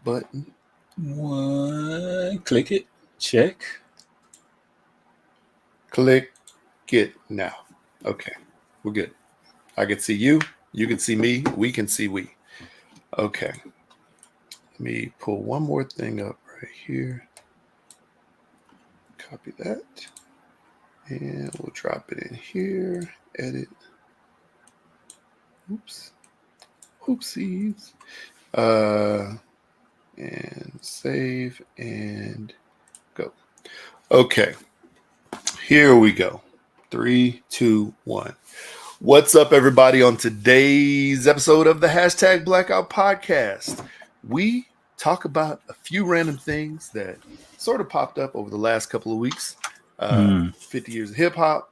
button. One, click it, check. Click it now. Okay, we're good. I can see you. You can see me. We can see we. Okay. Let me pull one more thing up right here. Copy that. And we'll drop it in here. Edit. Oops. Oopsies. And save and go. Okay. Here we go. 3, 2, 1. What's up, everybody? On today's episode of the Hashtag Blackout podcast, we talk about a few random things that sort of popped up over the last couple of weeks. 50 years of hip hop,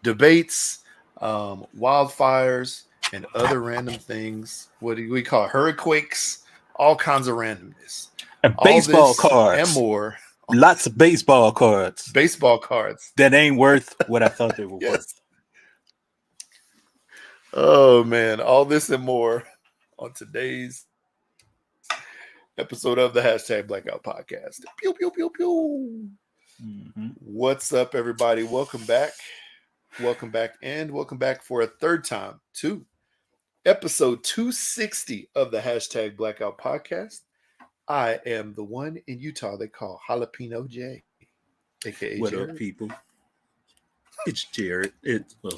debates, wildfires, and other random things. What do we call it? Hurricanes? All kinds of randomness. And baseball cards. And more. Lots of baseball cards. Baseball cards. That ain't worth what I thought they were Yes. worth. Oh, man. All this and more on today's episode of the Hashtag Blackout podcast. Pew, pew, pew, pew. Mm-hmm. What's up, everybody? Welcome back. Welcome back. And welcome back for a third time to episode 260 of the Hashtag Blackout podcast. I am the one in Utah they call Jalapeno J, a.k.a. What Jared. up, people? It's Jared.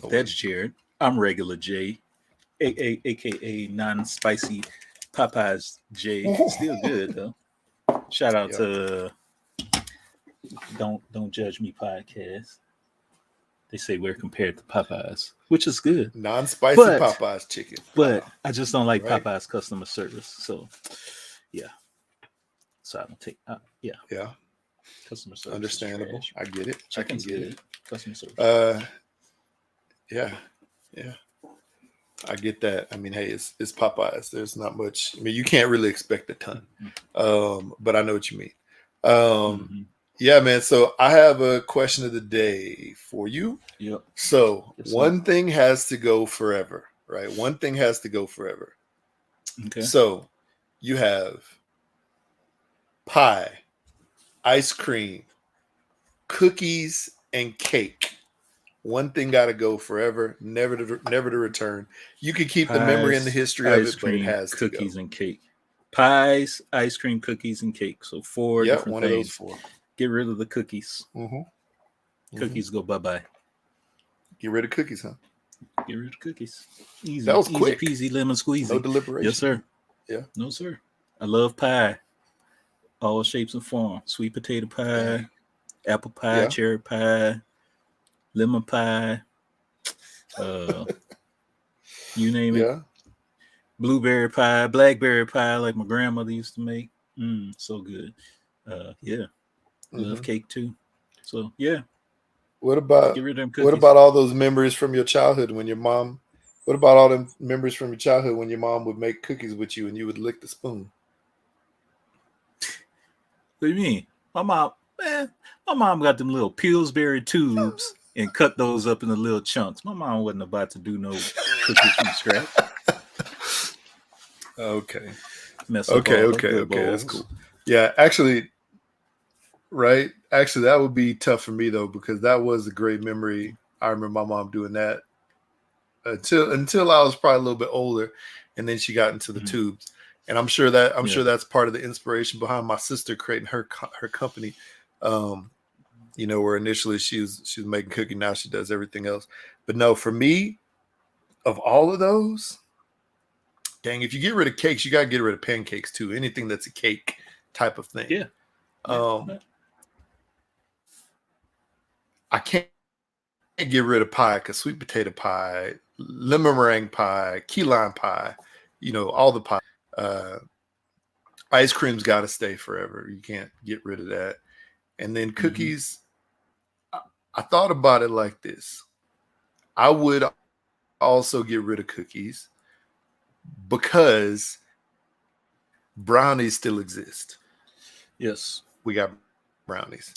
That's Jared. I'm regular J, a.k.a. non-spicy Popeyes J. Still good, though. Shout out to Don't Judge Me podcast. They say we're compared to Popeyes, which is good. Non-spicy Popeyes chicken. But I just don't like Popeyes customer service. So, yeah. So I don't take, yeah. Customer service. Understandable. I get it. Chicken's I can get good. it. Customer service. Yeah. I get that. I mean, hey, it's Popeyes. There's not much. I mean, you can't really expect a ton. But I know what you mean. Yeah, man. So I have a question of the day for you. Yep. So one thing has to go forever, right? One thing has to go forever. Okay. So you have pie, ice cream, cookies, and cake. One thing got to go forever, never to return. You can keep the memory and the history of it, but it has to go. Cookies and cake. Pies, ice cream, cookies, and cake. So 4 different one things. Of those 4. Get rid of the cookies. Cookies go bye-bye. Get rid of cookies, huh? Get rid of cookies. Easy. That was quick. Easy peasy, lemon squeezy. No deliberation. Yes, sir. Yeah. No, sir. I love pie. All shapes and forms. Sweet potato pie, apple pie, cherry pie, lemon pie, you name it. Blueberry pie, blackberry pie, like my grandmother used to make. So good. Love cake too. So yeah. What about get rid of them cookies. What about all those memories from your childhood when your mom? What about all them memories from your childhood when your mom would make cookies with you and you would lick the spoon? What do you mean? My mom got them little Pillsbury tubes and cut those up into little chunks. My mom wasn't about to do no cookies from scratch. Okay. Okay. That's cool. Yeah, actually, right? Actually, that would be tough for me though, because that was a great memory. I remember my mom doing that until I was probably a little bit older, and then she got into the tubes. And I'm sure that's part of the inspiration behind my sister creating her company. Where initially she was making cooking, now she does everything else. But no, for me, of all of those, dang, if you get rid of cakes, you gotta get rid of pancakes too. Anything that's a cake type of thing. Yeah. I can't get rid of pie because sweet potato pie, lemon meringue pie, key lime pie, all the pie. Ice cream's got to stay forever. You can't get rid of that. And then cookies, I thought about it like this. I would also get rid of cookies because brownies still exist. Yes. We got brownies,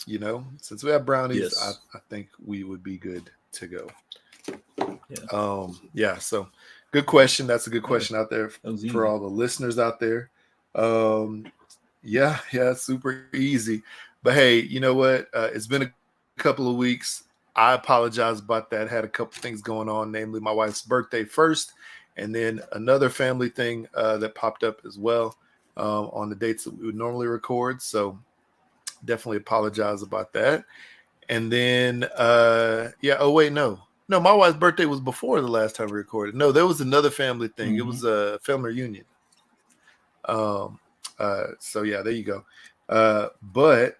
since we have brownies, yes. I think we would be good to go. Yeah. So good question. That's a good question out there for all the listeners out there. Yeah, super easy. But hey, you know what? It's been a couple of weeks. I apologize about that. Had a couple things going on, namely my wife's birthday first, and then another family thing that popped up as well on the dates that we would normally record. So definitely apologize about that. And then, yeah. Oh wait, no. My wife's birthday was before the last time we recorded. No, there was another family thing. It was a family reunion. So yeah, there you go. But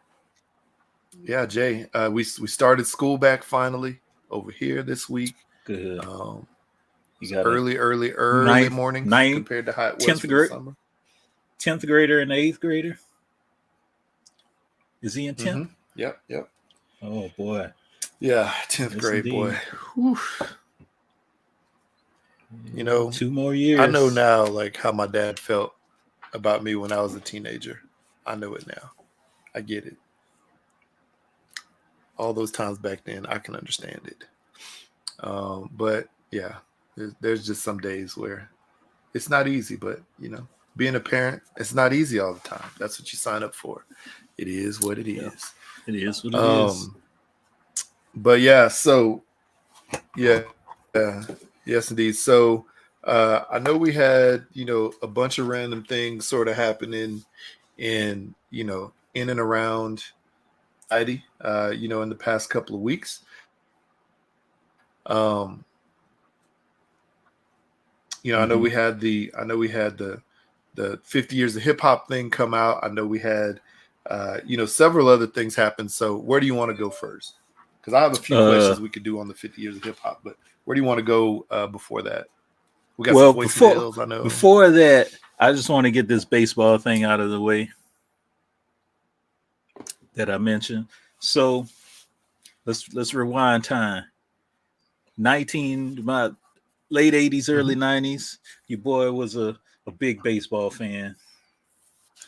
yeah, Jay, we started school back finally over here this week. Good. You got early mornings compared to how it was for the summer. 10th grader and 8th grader. Is he in 10th? Mm-hmm. Yep. Oh boy. Yeah, 10th grade, indeed. Boy. Whew. You know, 2 more years. I know now, like how my dad felt about me when I was a teenager. I know it now. I get it. All those times back then, I can understand it. But yeah, there's just some days where it's not easy. But you know, being a parent, it's not easy all the time. That's what you sign up for. It is what it is. It is what it is. But yeah, so yeah, yes, indeed. So I know we had, you know, a bunch of random things sort of happening in, you know, in and around society, you know, in the past couple of weeks. You know, I know we had the 50 years of hip hop thing come out. I know we had, you know, several other things happen. So where do you want to go first? Because I have a few questions we could do on the 50 years of hip hop, but where do you want to go before that? We got some voicemails, I know. Before that, I just want to get this baseball thing out of the way that I mentioned. So let's rewind time. About late 80s, early 90s. Your boy was a big baseball fan.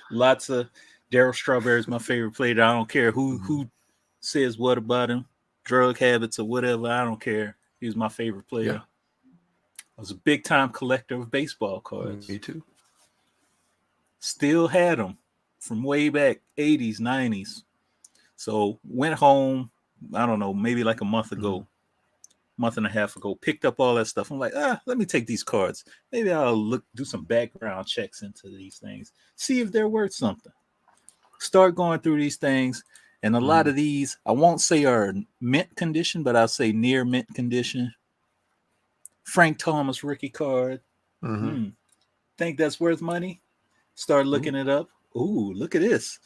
Lots of Darryl Strawberry's my favorite player. I don't care who says what about him, drug habits or whatever. I don't care. He was my favorite player. Yeah. I was a big time collector of baseball cards. Me too. Still had them from way back 80s, 90s. So went home, I don't know, maybe like a month ago, month and a half ago, picked up all that stuff. I'm like, let me take these cards. Maybe I'll do some background checks into these things, see if they're worth something. Start going through these things. And a lot of these, I won't say are mint condition, but I'll say near mint condition. Frank Thomas rookie card. Think that's worth money? Start looking it up. Ooh, look at this.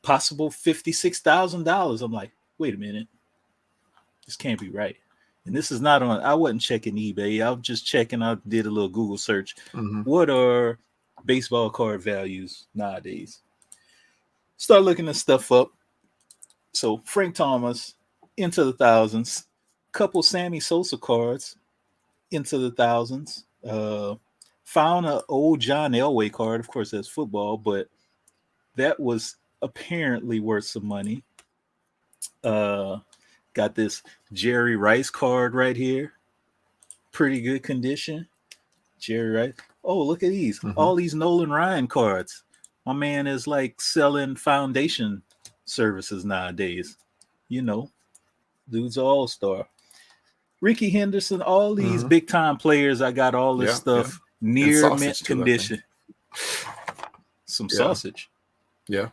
Possible $56,000. I'm like, wait a minute. This can't be right. And this is not on, I wasn't checking eBay. I was just checking. I did a little Google search. What are baseball card values nowadays? Start looking this stuff up. So Frank Thomas, into the thousands. Couple Sammy Sosa cards, into the thousands. Found an old John Elway card. Of course, that's football, but that was apparently worth some money. Got this Jerry Rice card right here. Pretty good condition. Jerry Rice. Oh, look at these. All these Nolan Ryan cards. My man is like selling foundation services nowadays. You know, dude's an all-star. Ricky Henderson, all these big-time players. I got all this stuff near mint condition. Some sausage. Yeah.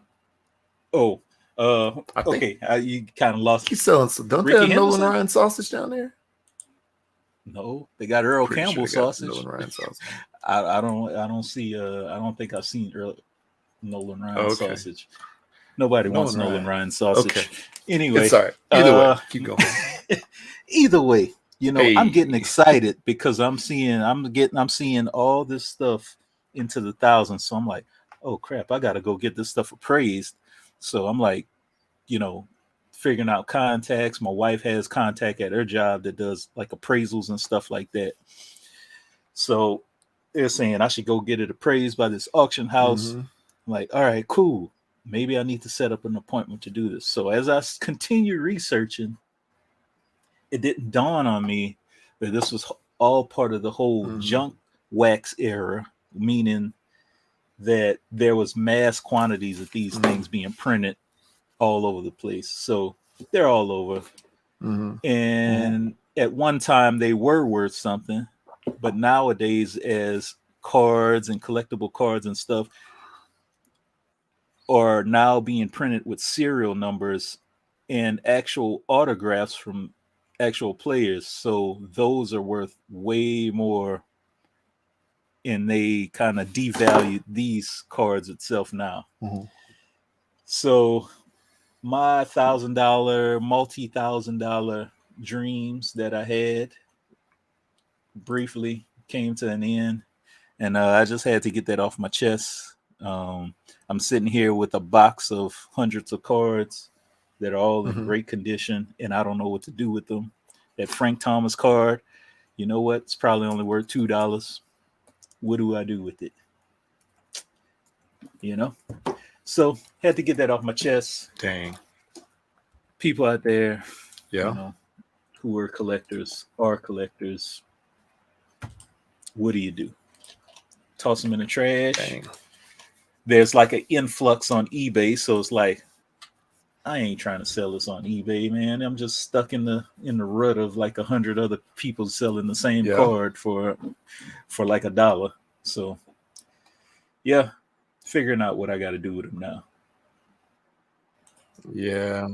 Oh, okay. You kind of lost. He's selling some. Don't they have Nolan Ryan sausage down there? No, they got Earl Campbell sausage. Nolan Ryan sausage. I don't see. I don't think I've seen Nolan Ryan sausage. Nobody wants Nolan Ryan sausage. Okay. Anyway, it's all right. Either way, keep going. Either way, you know, I'm getting excited because I'm seeing all this stuff into the thousands. So I'm like, oh crap, I got to go get this stuff appraised. So I'm like, you know, figuring out contacts. My wife has contact at her job that does like appraisals and stuff like that. So they're saying I should go get it appraised by this auction house. I'm like, all right, cool. Maybe I need to set up an appointment to do this. So as I continue researching, it didn't dawn on me that this was all part of the whole junk wax era, meaning that there was mass quantities of these things being printed all over the place. So they're all over. And at one time they were worth something, but nowadays, as cards and collectible cards and stuff are now being printed with serial numbers and actual autographs from actual players, so those are worth way more, and they kind of devalue these cards itself now. So my $1,000 multi-$1,000 dreams that I had briefly came to an end, and I just had to get that off my chest. I'm sitting here with a box of hundreds of cards that are all in great condition, and I don't know what to do with them. That Frank Thomas card, you know what? It's probably only worth $2. What do I do with it? You know? So had to get that off my chest. Dang. People out there, Yeah, you know, who are collectors, what do you do? Toss them in the trash? dang. There's like an influx on eBay, so it's like, I ain't trying to sell this on eBay, man. I'm just stuck in the rut of like 100 other people selling the same card for like $1. So yeah, figuring out what I got to do with them now. Yeah.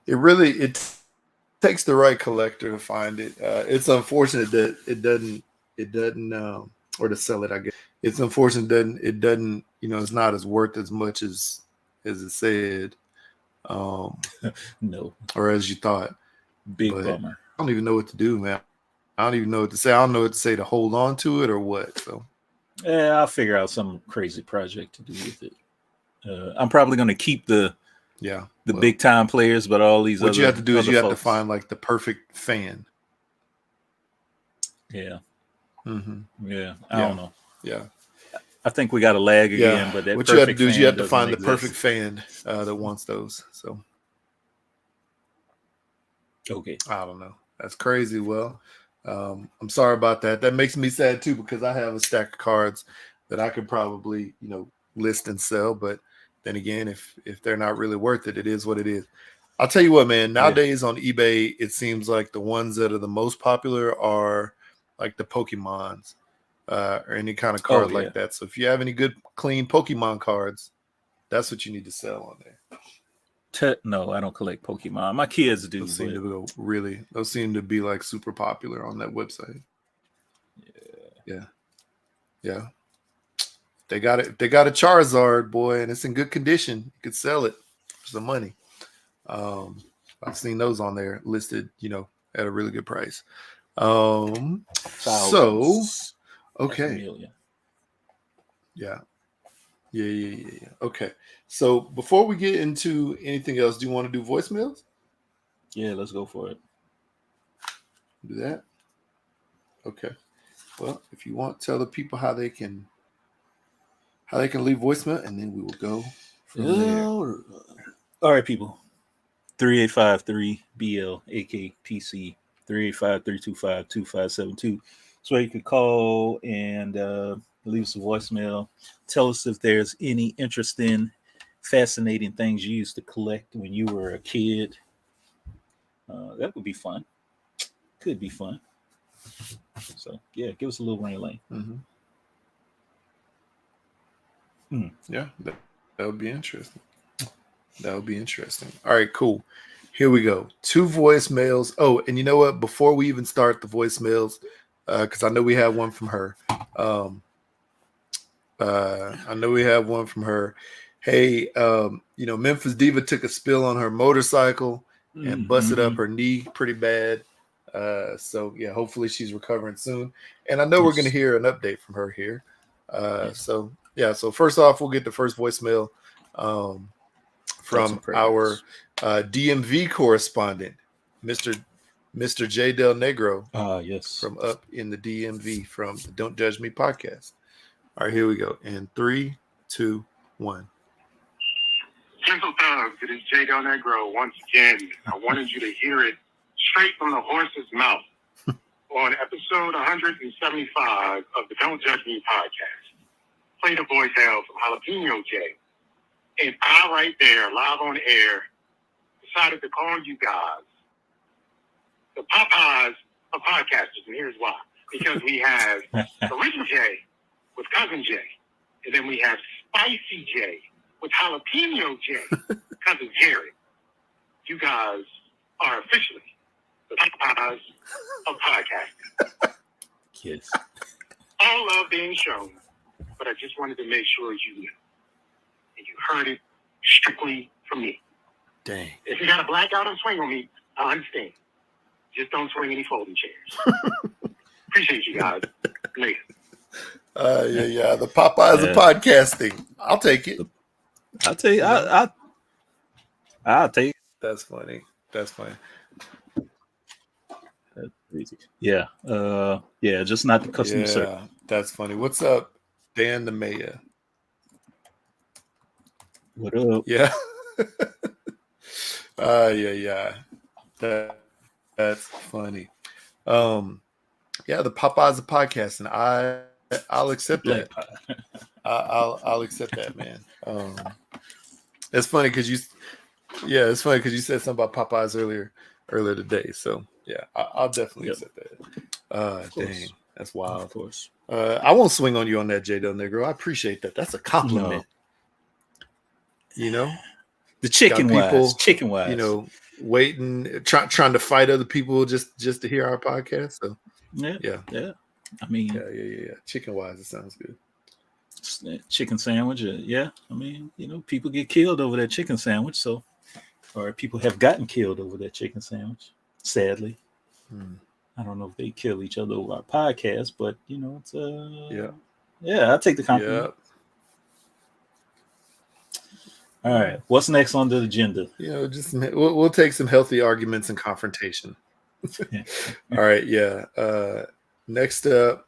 It takes the right collector to find it. It's unfortunate that it doesn't or to sell it, I guess. It's unfortunate it doesn't, it's not as worth as much as it said. No. Or as you thought. Big bummer. I don't even know what to do, man. I don't even know what to say. I don't know what to say to hold on to it or what. So yeah, I'll figure out some crazy project to do with it. I'm probably going to keep the big time players, but all these what other, you have to do is you have to folks. find like the perfect fan. Yeah. Yeah. I don't know. Yeah. I think we got a lag again, but that what you have to perfect do is you fan have to find the doesn't perfect exist. fan that wants those. So Okay. I don't know. That's crazy. Well, I'm sorry about that. That makes me sad too, because I have a stack of cards that I could probably, list and sell. But then again, if they're not really worth it, it is what it is. I'll tell you what, man, nowadays on eBay, it seems like the ones that are the most popular are like the Pokemons or any kind of card like that. So if you have any good, clean Pokemon cards, that's what you need to sell on there. No, I don't collect Pokemon. My kids do. Those seem to be like super popular on that website. Yeah. They got it. They got a Charizard, boy, and it's in good condition. You could sell it for some money. I've seen those on there listed, at a really good price. So okay. Yeah. Okay. So before we get into anything else, do you want to do voicemails? Yeah, let's go for it. Do that. Okay. Well, if you want, tell the people how they can leave voicemail, and then we will go from there. All right, people. 3853-BL-AKPC 385-325-2572. So you could call and leave us a voicemail. Tell us if there's any interesting, fascinating things you used to collect when you were a kid. That would be fun. Could be fun. So yeah, give us a little ring. Yeah, that would be interesting. All right, cool. Here we go. 2 voicemails. Oh, and you know what? Before we even start the voicemails, because I know we have one from her. Hey, Memphis Diva took a spill on her motorcycle and busted up her knee pretty bad. So yeah, hopefully she's recovering soon. And I know we're going to hear an update from her here. So first off, we'll get the first voicemail from our DMV correspondent, Mr. J Del Negro. Yes. From up in the DMV from the Don't Judge Me podcast. All right, here we go. In 3, 2, 1. Gentle Thugs, it is J Del Negro once again. I wanted you to hear it straight from the horse's mouth on episode 175 of the Don't Judge Me podcast. Play the voice L from Jalapeno J. And I right there, live on air, decided to call you guys the Popeyes of podcasters. And here's why. Because we have Original J with Cousin J. And then we have Spicy J with Jalapeno J, Cousin Jared. You guys are officially the Popeyes of podcasting. Yes. All love being shown, but I just wanted to make sure you knew. And you heard it strictly from me. Dang. If you got a blackout and swing on me, I understand. Just don't swing any folding chairs. Appreciate you guys. Later. Yeah. The Popeyes of podcasting. I'll take it. I'll tell you. I'll take it. That's funny. That's crazy. Yeah. Yeah. Just not the customer service. Yeah, that's funny. What's up, Dan the Mayor? What up? Yeah. Yeah. That's funny. Yeah, the Popeyes of podcasting. I'll accept that. I'll accept that, man. It's funny because you said something about Popeyes earlier today. So yeah, I'll definitely accept that. Dang, that's wild. Of course. I won't swing on you on that, J. Negro. I appreciate that. That's a compliment. No. You know, The chicken people, wise. Chicken wise. you know, waiting, trying to fight other people just to hear our podcast. So Yeah. I mean, yeah. Chicken wise, it sounds good. Chicken sandwich. Yeah. I mean, people get killed over that chicken sandwich. So, or people have gotten killed over that chicken sandwich. Sadly, I don't know if they kill each other over our podcast, but it's yeah. I'll take the compliment. Yep. All right. What's next on the agenda? Just we'll take some healthy arguments and confrontation. All right. Yeah. Next up,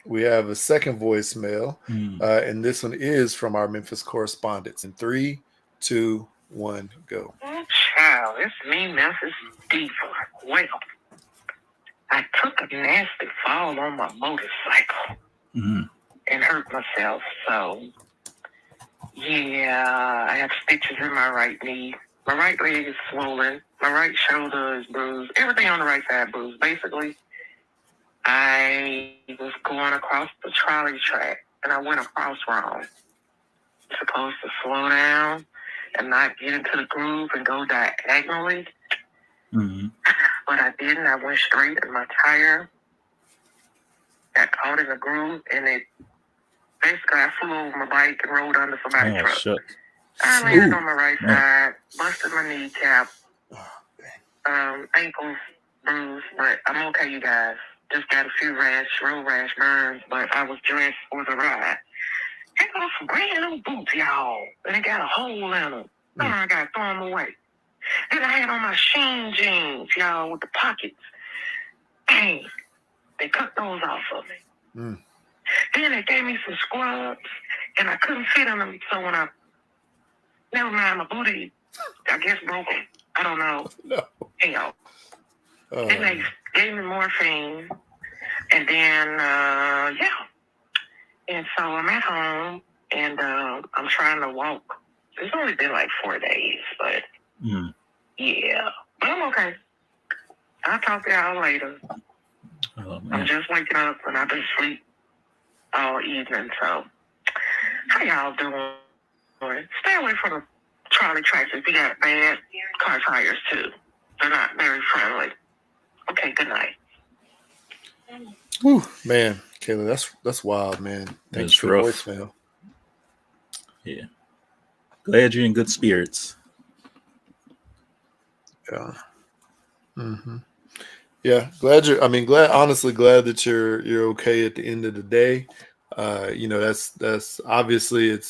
we have a second voicemail, and this one is from our Memphis correspondents. In 3, 2, 1, go. Oh, child, it's me, Memphis Diva. Well, I took a nasty fall on my motorcycle and hurt myself. So, yeah, I have stitches in my right knee. My right leg is swollen. My right shoulder is bruised. Everything on the right side bruised. Basically, I was going across the trolley track, and I went across wrong. I'm supposed to slow down and not get into the groove and go diagonally. But I didn't. I went straight, and my tire got caught in the groove, and it basically, I flew over my bike and rolled under somebody's truck. Shut. I landed on my right side, busted my kneecap, ankles bruised, but I'm okay, you guys. Just got a few road rash burns, but I was dressed for the ride. I got some brand new boots, y'all, and they got a hole in them. I got to throw them away. Then I had on my Sheen jeans, y'all, with the pockets. Dang, they cut those off of me. Then they gave me some scrubs, and I couldn't fit in them, so when never mind, my booty, I guess, broke. I don't know. No. Hell. Then they gave me morphine, and then, And so I'm at home, and I'm trying to walk. It's only been like 4 days, but yeah. But I'm okay. I'll talk to y'all later. I'm just waking up, and I've been asleep all evening, so how y'all doing? Stay away from the trolley tracks if you got bad car tires, too. They're not very friendly. Okay, good night. Whew, man, Kayla, that's wild, man. Thanks for the voicemail. Yeah. Glad you're in good spirits. Yeah. Yeah, honestly glad that you're okay at the end of the day. That's obviously it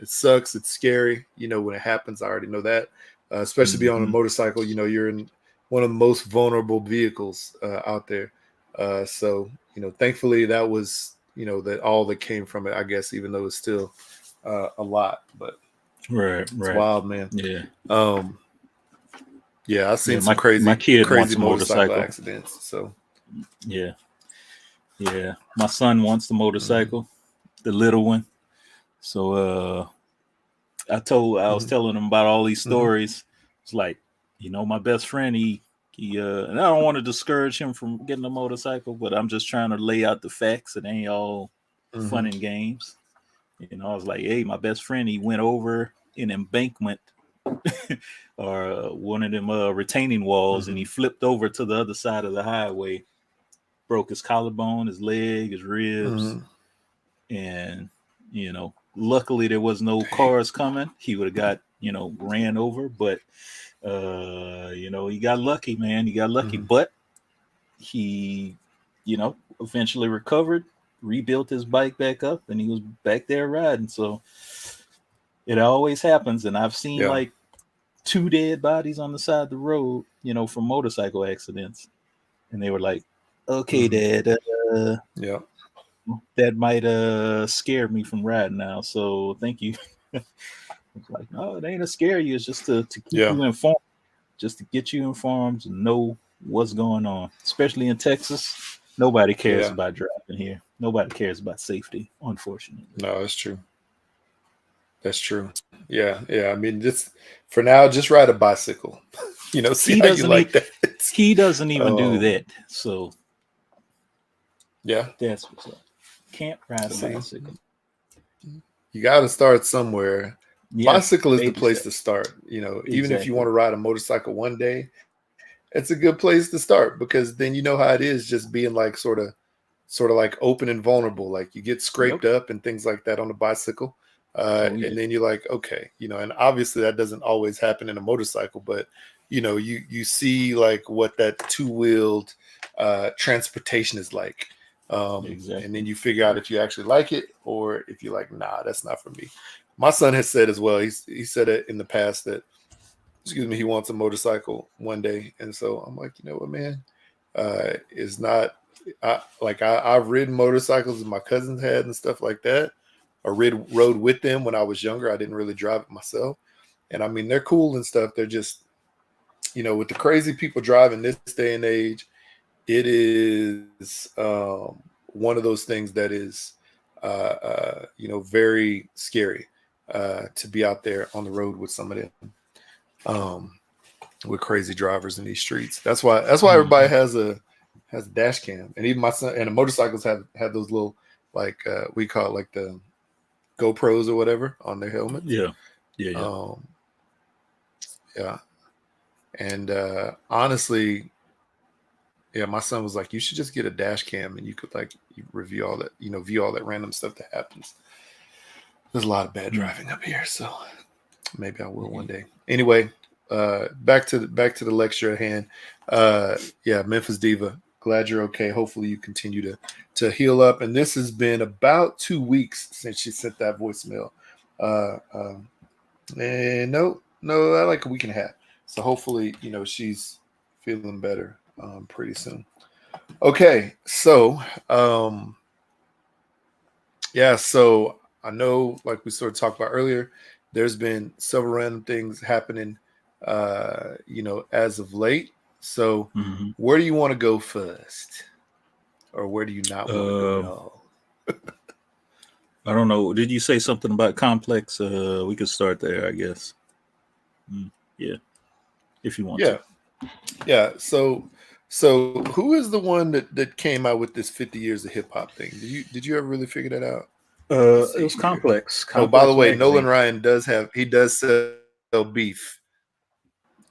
sucks, it's scary, when it happens. I already know that. Especially being on a motorcycle, you're in one of the most vulnerable vehicles out there. So, thankfully that was, that all that came from it, I guess, even though it's still a lot, but right. It's wild, man. Yeah. Yeah, I've seen my some crazy kid wants a motorcycle motorcycle. accidents. So Yeah, my son wants the motorcycle, the little one. So I was telling him about all these stories. It's like, my best friend, he and I don't want to discourage him from getting a motorcycle, but I'm just trying to lay out the facts. It ain't all fun and games. I was like, hey, my best friend, he went over an embankment or one of them retaining walls, and he flipped over to the other side of the highway, broke his collarbone, his leg, his ribs, and luckily there was no cars coming. He would have got ran over, but he got lucky, man. He got lucky, but he eventually recovered, rebuilt his bike back up, and he was back there riding. So it always happens, and I've seen like 2 dead bodies on the side of the road, from motorcycle accidents, and they were like, okay, Dad, yeah. that might scare me from riding now, so thank you. It's like, no, it ain't to scare you, it's just to keep you informed, just to get you informed and know what's going on, especially in Texas. Nobody cares about driving here. Nobody cares about safety, unfortunately. No, that's true. That's true. Yeah. I mean, just for now, just ride a bicycle. See how you like that. He doesn't even do that. So yeah, that's what's up. Can't ride a bicycle. You got to start somewhere. Yeah, bicycle is the place to start. Even if you want to ride a motorcycle one day, it's a good place to start, because then you know how it is just being like sort of like open and vulnerable. Like you get scraped up and things like that on a bicycle. And then you're like, okay, and obviously that doesn't always happen in a motorcycle, but you see like what that two-wheeled transportation is like. And then you figure out if you actually like it, or if you're like, nah, that's not for me. My son has said as well, he said it in the past that, he wants a motorcycle one day. And so I'm like, you know what, man, it's not, I've ridden motorcycles that my cousins had and stuff like that. I rode with them when I was younger. I didn't really drive it myself. And I mean, they're cool and stuff. They're just, with the crazy people driving this day and age, it is one of those things that is, very scary to be out there on the road with some of them, with crazy drivers in these streets. That's why everybody has a dash cam, and even my son, and the motorcycles have those little we call it like the GoPros or whatever on their helmets. Yeah. And honestly, my son was like, you should just get a dash cam and you could review all that, view all that random stuff that happens. There's a lot of bad driving up here, so maybe I will one day. Anyway, back to the lecture at hand. Memphis Diva, glad you're okay. Hopefully you continue to heal up. And this has been about 2 weeks since she sent that voicemail. And no, like a week and a half. So hopefully, she's feeling better pretty soon. Okay, so so I know, like we sort of talked about earlier, there's been several random things happening as of late. So where do you want to go first? Or where do you not want to go at all? I don't know. Did you say something about Complex? We could start there, I guess. Yeah. If you want to. Yeah. So who is the one that came out with this 50 years of hip hop thing? Did you ever really figure that out? It was Complex. Oh, by the way, Nolan Ryan does sell beef.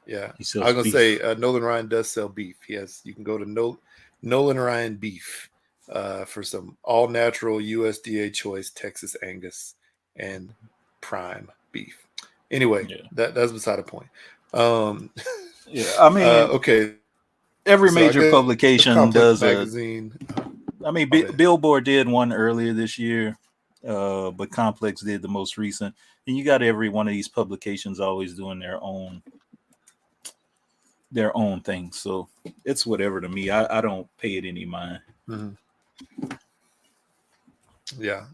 Yeah, I was gonna say Nolan Ryan does sell beef. You can go to Nolan Ryan Beef for some all natural USDA choice Texas Angus and prime beef. Anyway, that's beside the point. I mean, okay. Every major publication does magazine. Billboard did one earlier this year, but Complex did the most recent. And you got every one of these publications always doing their own thing. So it's whatever to me. I don't pay it any mind. Yeah.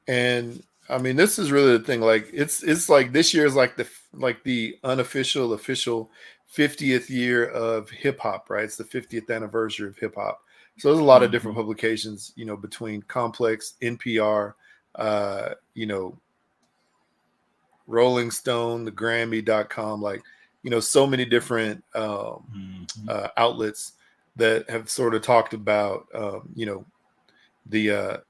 And I mean, this is really the thing. Like, it's like this year is like the unofficial official 50th year of hip hop, right? It's the 50th anniversary of hip hop. So there's a lot of different publications, between Complex, NPR, Rolling Stone, the Grammy.com, like, so many different outlets that have sort of talked about, the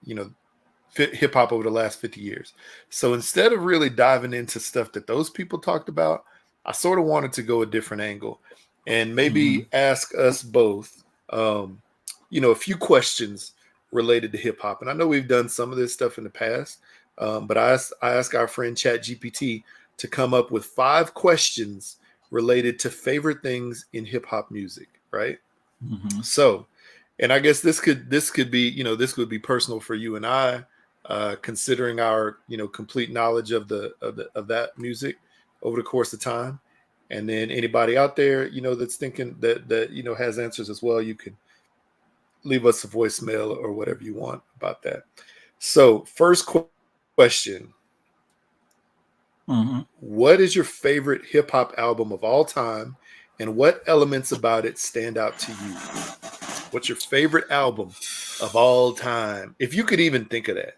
hip hop over the last 50 years. So instead of really diving into stuff that those people talked about, I sort of wanted to go a different angle and maybe ask us both, a few questions related to hip hop. And I know we've done some of this stuff in the past, but I asked our friend ChatGPT to come up with 5 questions related to favorite things in hip hop music, right? So, and I guess this could be, this would be personal for you and I, considering our, complete knowledge of that music over the course of time. And then anybody out there, that's thinking that has answers as well, you can leave us a voicemail or whatever you want about that. So first question. What is your favorite hip hop album of all time, and what elements about it stand out to you? What's your favorite album of all time? If you could even think of that,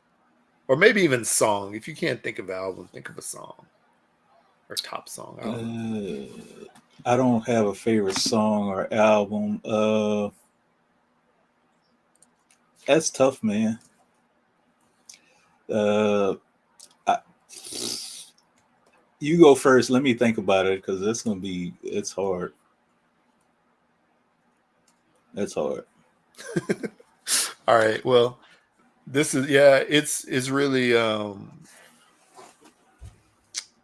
or maybe even song. If you can't think of an album, think of a song or top song album. I don't have a favorite song or album. That's tough, man. You go first. Let me think about it, because it's hard. That's hard. All right. Well, this is, it's really,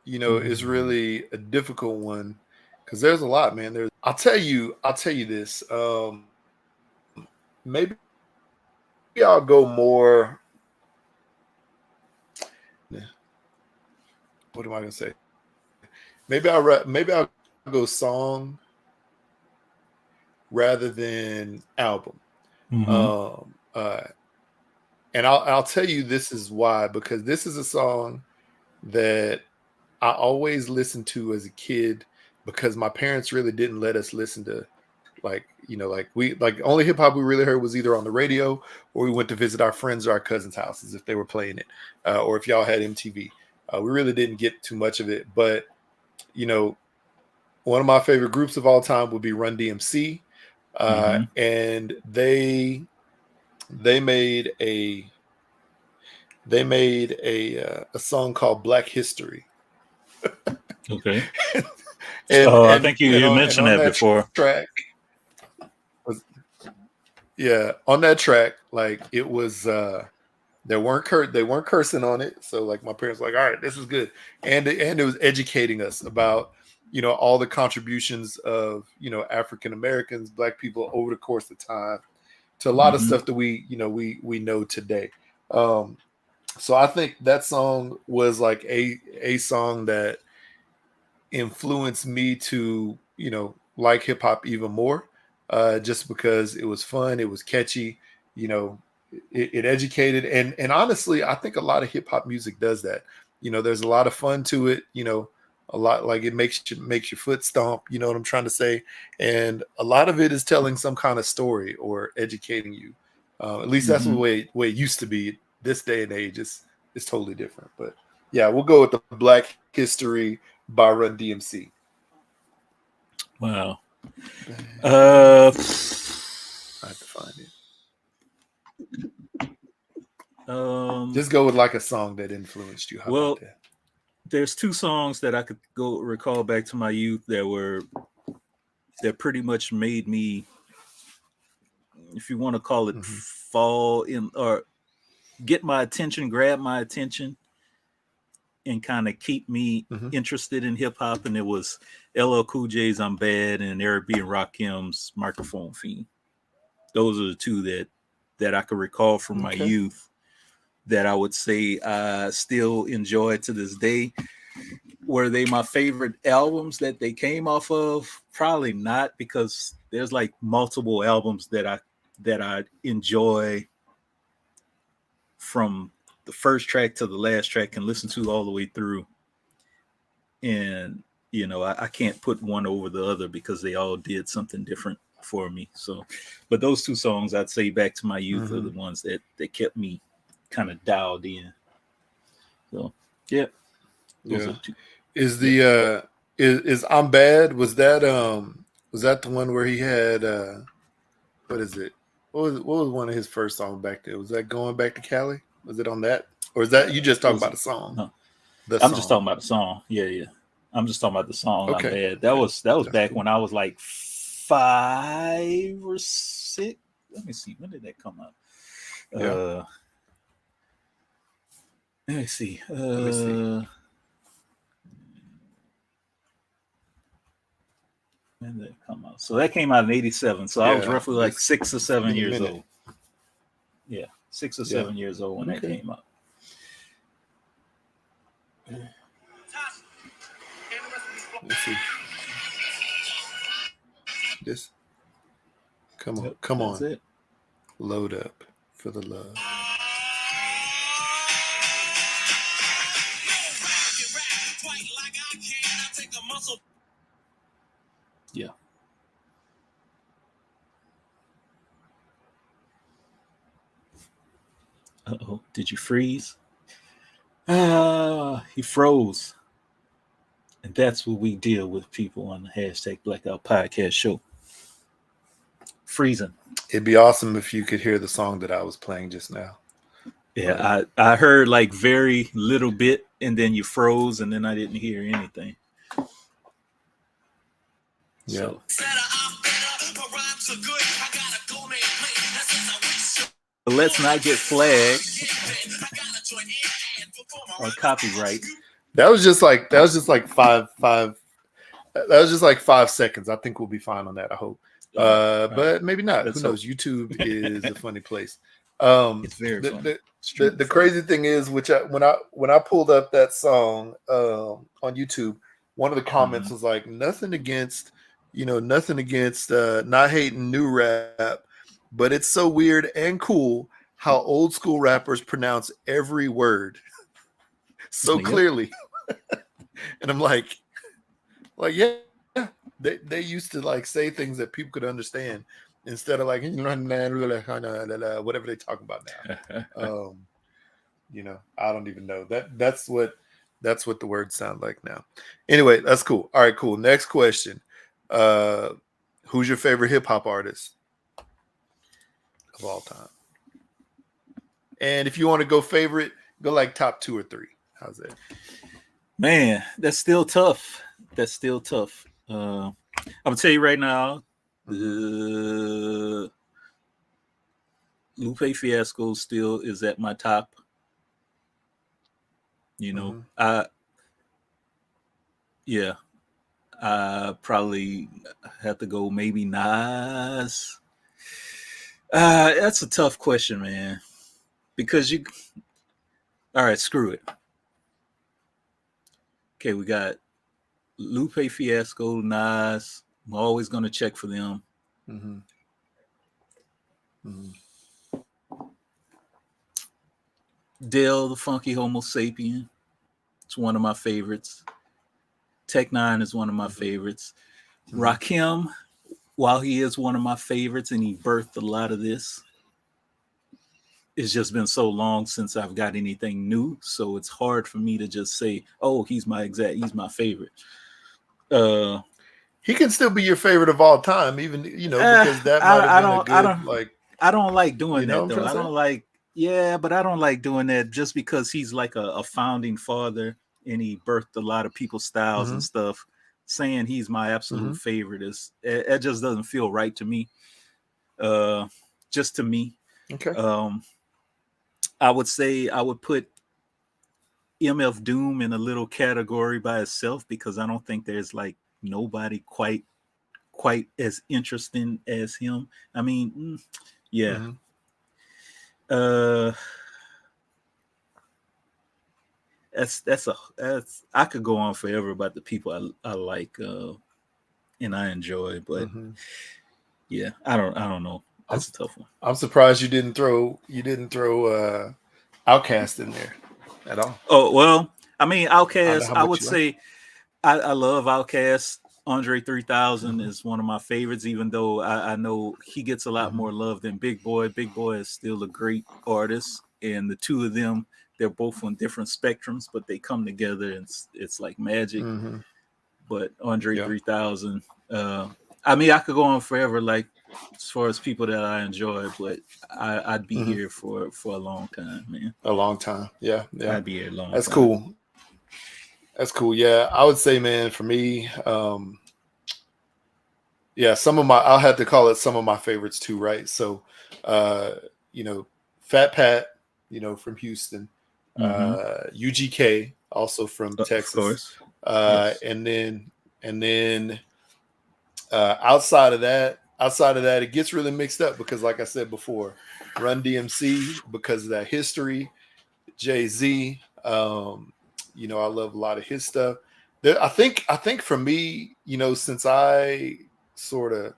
it's really a difficult one, because there's a lot, man. I'll tell you this. Maybe I'll go more. What am I gonna say? Maybe I'll go song rather than album. And I'll tell you this is why, because this is a song that I always listened to as a kid, because my parents really didn't let us listen to, only hip hop we really heard was either on the radio, or we went to visit our friends or our cousins' houses if they were playing it, or if y'all had MTV. We really didn't get too much of it. But, one of my favorite groups of all time would be Run DMC. And they made a song called Black History. Okay. I think you mentioned that before. On that track, like, it was they weren't cursing on it, so like my parents were like, all right, this is good, and it was educating us about all the contributions of African Americans, Black people over the course of time to a lot of stuff that we know today. So I think that song was like a song that influenced me to like hip hop even more, just because it was fun, it was catchy, it educated, and honestly, I think a lot of hip hop music does that. There's a lot of fun to it. A lot, like, it makes your foot stomp. You know what I'm trying to say? And a lot of it is telling some kind of story or educating you. At least that's the way it used to be. This day and age, it's totally different. But yeah, we'll go with the Black History by Run DMC. Wow. I have to find it. Just go with like a song that influenced you. How about that? There's 2 songs that I could recall back to my youth that pretty much made me, if you want to call it, fall in or get my attention, grab my attention, and kind of keep me interested in hip hop. And it was LL Cool J's "I'm Bad" and Eric B. and Rakim's "Microphone Fiend." Those are the 2 that I could recall from my youth that I would say I still enjoy to this day. Were they my favorite albums that they came off of? Probably not, because there's like multiple albums that I enjoy from the first track to the last track and listen to all the way through. And, you know, I can't put one over the other because they all did something different for me. So, but those two songs I'd say Back to My Youth are the ones that kept me kind of dialed in. So, yeah. Those are two. Is the is I'm Bad, was that the one where he had what is it? What was one of his first songs back there? Was that Going Back to Cali? Was it on that? Or is that you just talking about the song? No. I'm just talking about the song. Yeah. I'm just talking about the song. Okay. I'm Bad. That was back cool. When I was like 5 or 6. Let me see. When did that come out? Let me see. When did that come out? So that came out in 87. So I was roughly like 6 or 7 years old. Yeah, 6 or 7 years old when that came out. Let's see. This. Come on. That's it. Load up for the love. Yeah. Uh-oh. Did you freeze? He froze. And that's what we deal with people on the hashtag Blackout Podcast Show. Freezing. It'd be awesome if you could hear the song that I was playing just now. Yeah, I heard like very little bit, and then you froze, and then I didn't hear anything. Yeah. So let's not get flagged or copyright. That was just like 5 seconds. I think we'll be fine on that, I hope. But maybe not. Who knows? YouTube is a funny place. It's very funny. The crazy thing is, when I pulled up that song on YouTube, one of the comments was like, nothing against not hating new rap, but it's so weird and cool how old school rappers pronounce every word so clearly. And I'm like, yeah, they used to like say things that people could understand instead of like whatever they talk about now. I don't even know. That's what the words sound like now. Anyway, that's cool. All right, cool. Next question. Who's your favorite hip hop artist of all time? And if you want to go favorite, go like top 2 or 3. How's that? Man, that's still tough. I'm gonna tell you right now, Lupe Fiasco still is at my top. I probably have to go maybe Nas. That's a tough question, man. Because all right, screw it. Okay, we got Lupe Fiasco, Nas. I'm always going to check for them. Dale, the Funky Homo Sapien. It's one of my favorites. Tech Nine is one of my favorites. Rakim, while he is one of my favorites and he birthed a lot of this, it's just been so long since I've got anything new. So it's hard for me to just say, oh, he's my favorite. He can still be your favorite of all time, even, because that might have been I don't like doing that, though. But I don't like doing that just because he's like a founding father and he birthed a lot of people's styles and stuff. Saying he's my absolute favorite it just doesn't feel right to me. Just to me. Okay. I would say I would put MF Doom in a little category by itself because I don't think there's like nobody quite as interesting as him. I mean, yeah. That's I could go on forever about the people I like and I enjoy, but I don't know. That's a tough one. I'm surprised you didn't throw Outkast in there at all? Oh well, I mean, I don't know Outkast. how I much would you like. say I love Outkast. Andre 3000 is one of my favorites, even though I know he gets a lot more love than Big Boy. Big Boy is still a great artist, and the two of them, they're both on different spectrums, but they come together and it's like magic. Mm-hmm. But Andre Yeah. 3000, I mean, I could go on forever, like as far as people that I enjoy, but I'd be Mm-hmm. here for a long time, man. A long time. Yeah. Yeah. I'd be here a long That's time. cool. That's cool. Yeah. I would say, man, for me, yeah, I'll have to call it some of my favorites too, right? So, uh, you know, Fat Pat, from Houston, Mm-hmm. UGK, also from Of Texas, course, yes. and then outside of that, it gets really mixed up because, like I said before, Run DMC because of that history, Jay-Z. I love a lot of his stuff. I think for me, since I sort of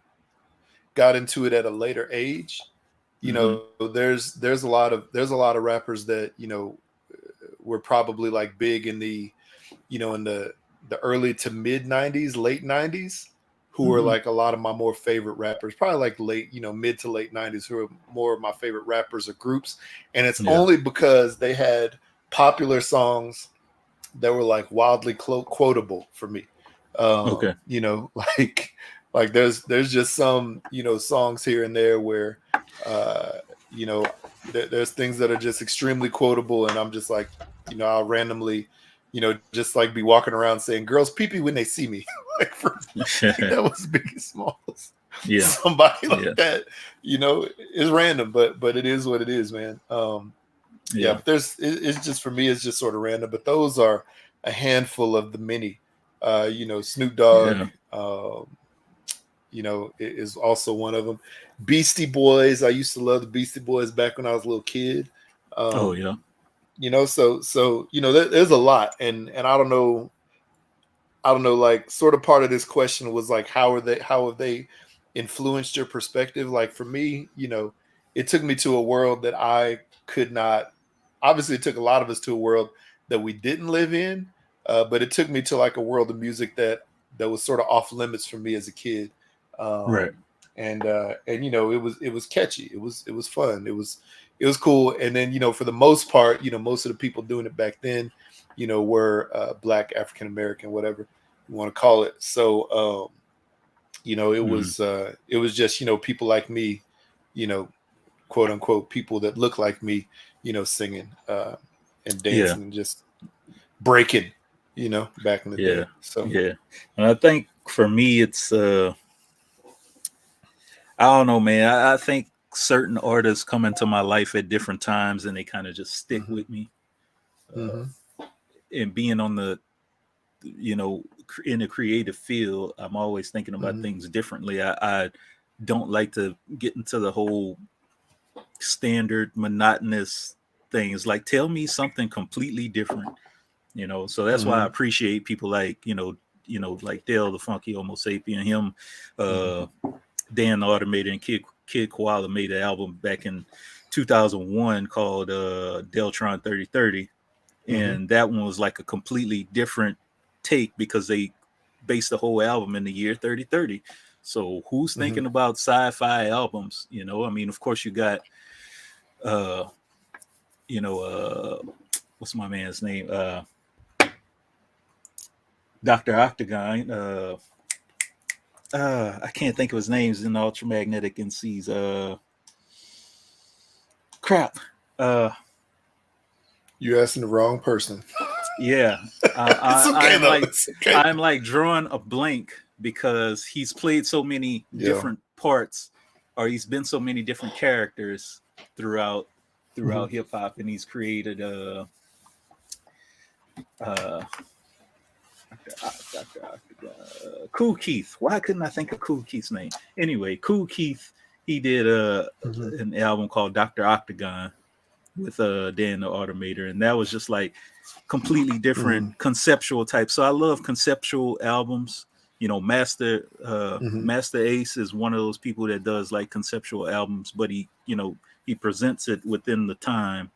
got into it at a later age, Mm-hmm. there's a lot of rappers that were probably like big in the early to mid 90s, late 90s, who were Mm-hmm. like a lot of my more favorite rappers, probably like mid to late 90s, who are more of my favorite rappers or groups. And it's Yeah. only because they had popular songs that were like wildly quotable for me. Okay. Like there's just some songs here and there where uh, you know there's things that are just extremely quotable, and I'm just like I'll randomly just like be walking around saying "girls pee-pee" when they see me. Like that was Biggie Smalls. Yeah. Somebody Yeah. like that, is random, but it is what it is, man. Yeah, Yeah. but it's just for me, it's just sort of random. But those are a handful of the many. Snoop Dogg, Yeah. is also one of them. Beastie Boys, I used to love the Beastie Boys back when I was a little kid. Oh Um, yeah. there's a lot, and I don't know, like sort of part of this question was like, how have they influenced your perspective? Like for me, it took me to a world that I could not. Obviously, it took a lot of us to a world that we didn't live in, but it took me to like a world of music that was sort of off limits for me as a kid. Right. And it was catchy. It was fun. It was cool. And then for the most part, most of the people doing it back then, were Black, African American, whatever you want to call it. So Mm-hmm. it was just people like me, you know quote unquote people that look like me, singing and Yeah. dancing and just breaking, back in the Yeah. day. So Yeah. And I think for me, it's I don't know, man. I think certain artists come into my life at different times, and they kind of just stick hmm with me. Uh, hmm and being on the in a creative field, I'm always thinking about hmm things differently. I don't like to get into the whole standard monotonous things. Like tell me something completely different. So that's why I hmm appreciate people like like Dale the Funky Homo Sapien, him, hmm uh Dan the Automator, and Kid Koala made an album back in 2001 called Deltron 3030, hmm and that one was like a completely different take because they based the whole album in the year 3030. So who's hmm thinking about sci-fi albums? I mean, of course you got uh you know what's my man's name, Dr. Octagon. I can't think of his names in the Ultramagnetic NCs. Crap. Uh, you're asking the wrong person. yeah. It's okay though. It's okay. I'm like drawing a blank because he's played so many Yeah. different parts, or he's been so many different characters throughout hmm hip hop, and he's created uh Cool Keith. Why couldn't I think of Cool Keith's name? Anyway, Cool Keith, he did hmm an album called Dr. Octagon with Dan the Automator, and that was just like completely different hmm conceptual type. So I love conceptual albums. hmm Master Ace is one of those people that does like conceptual albums, but he presents it within the time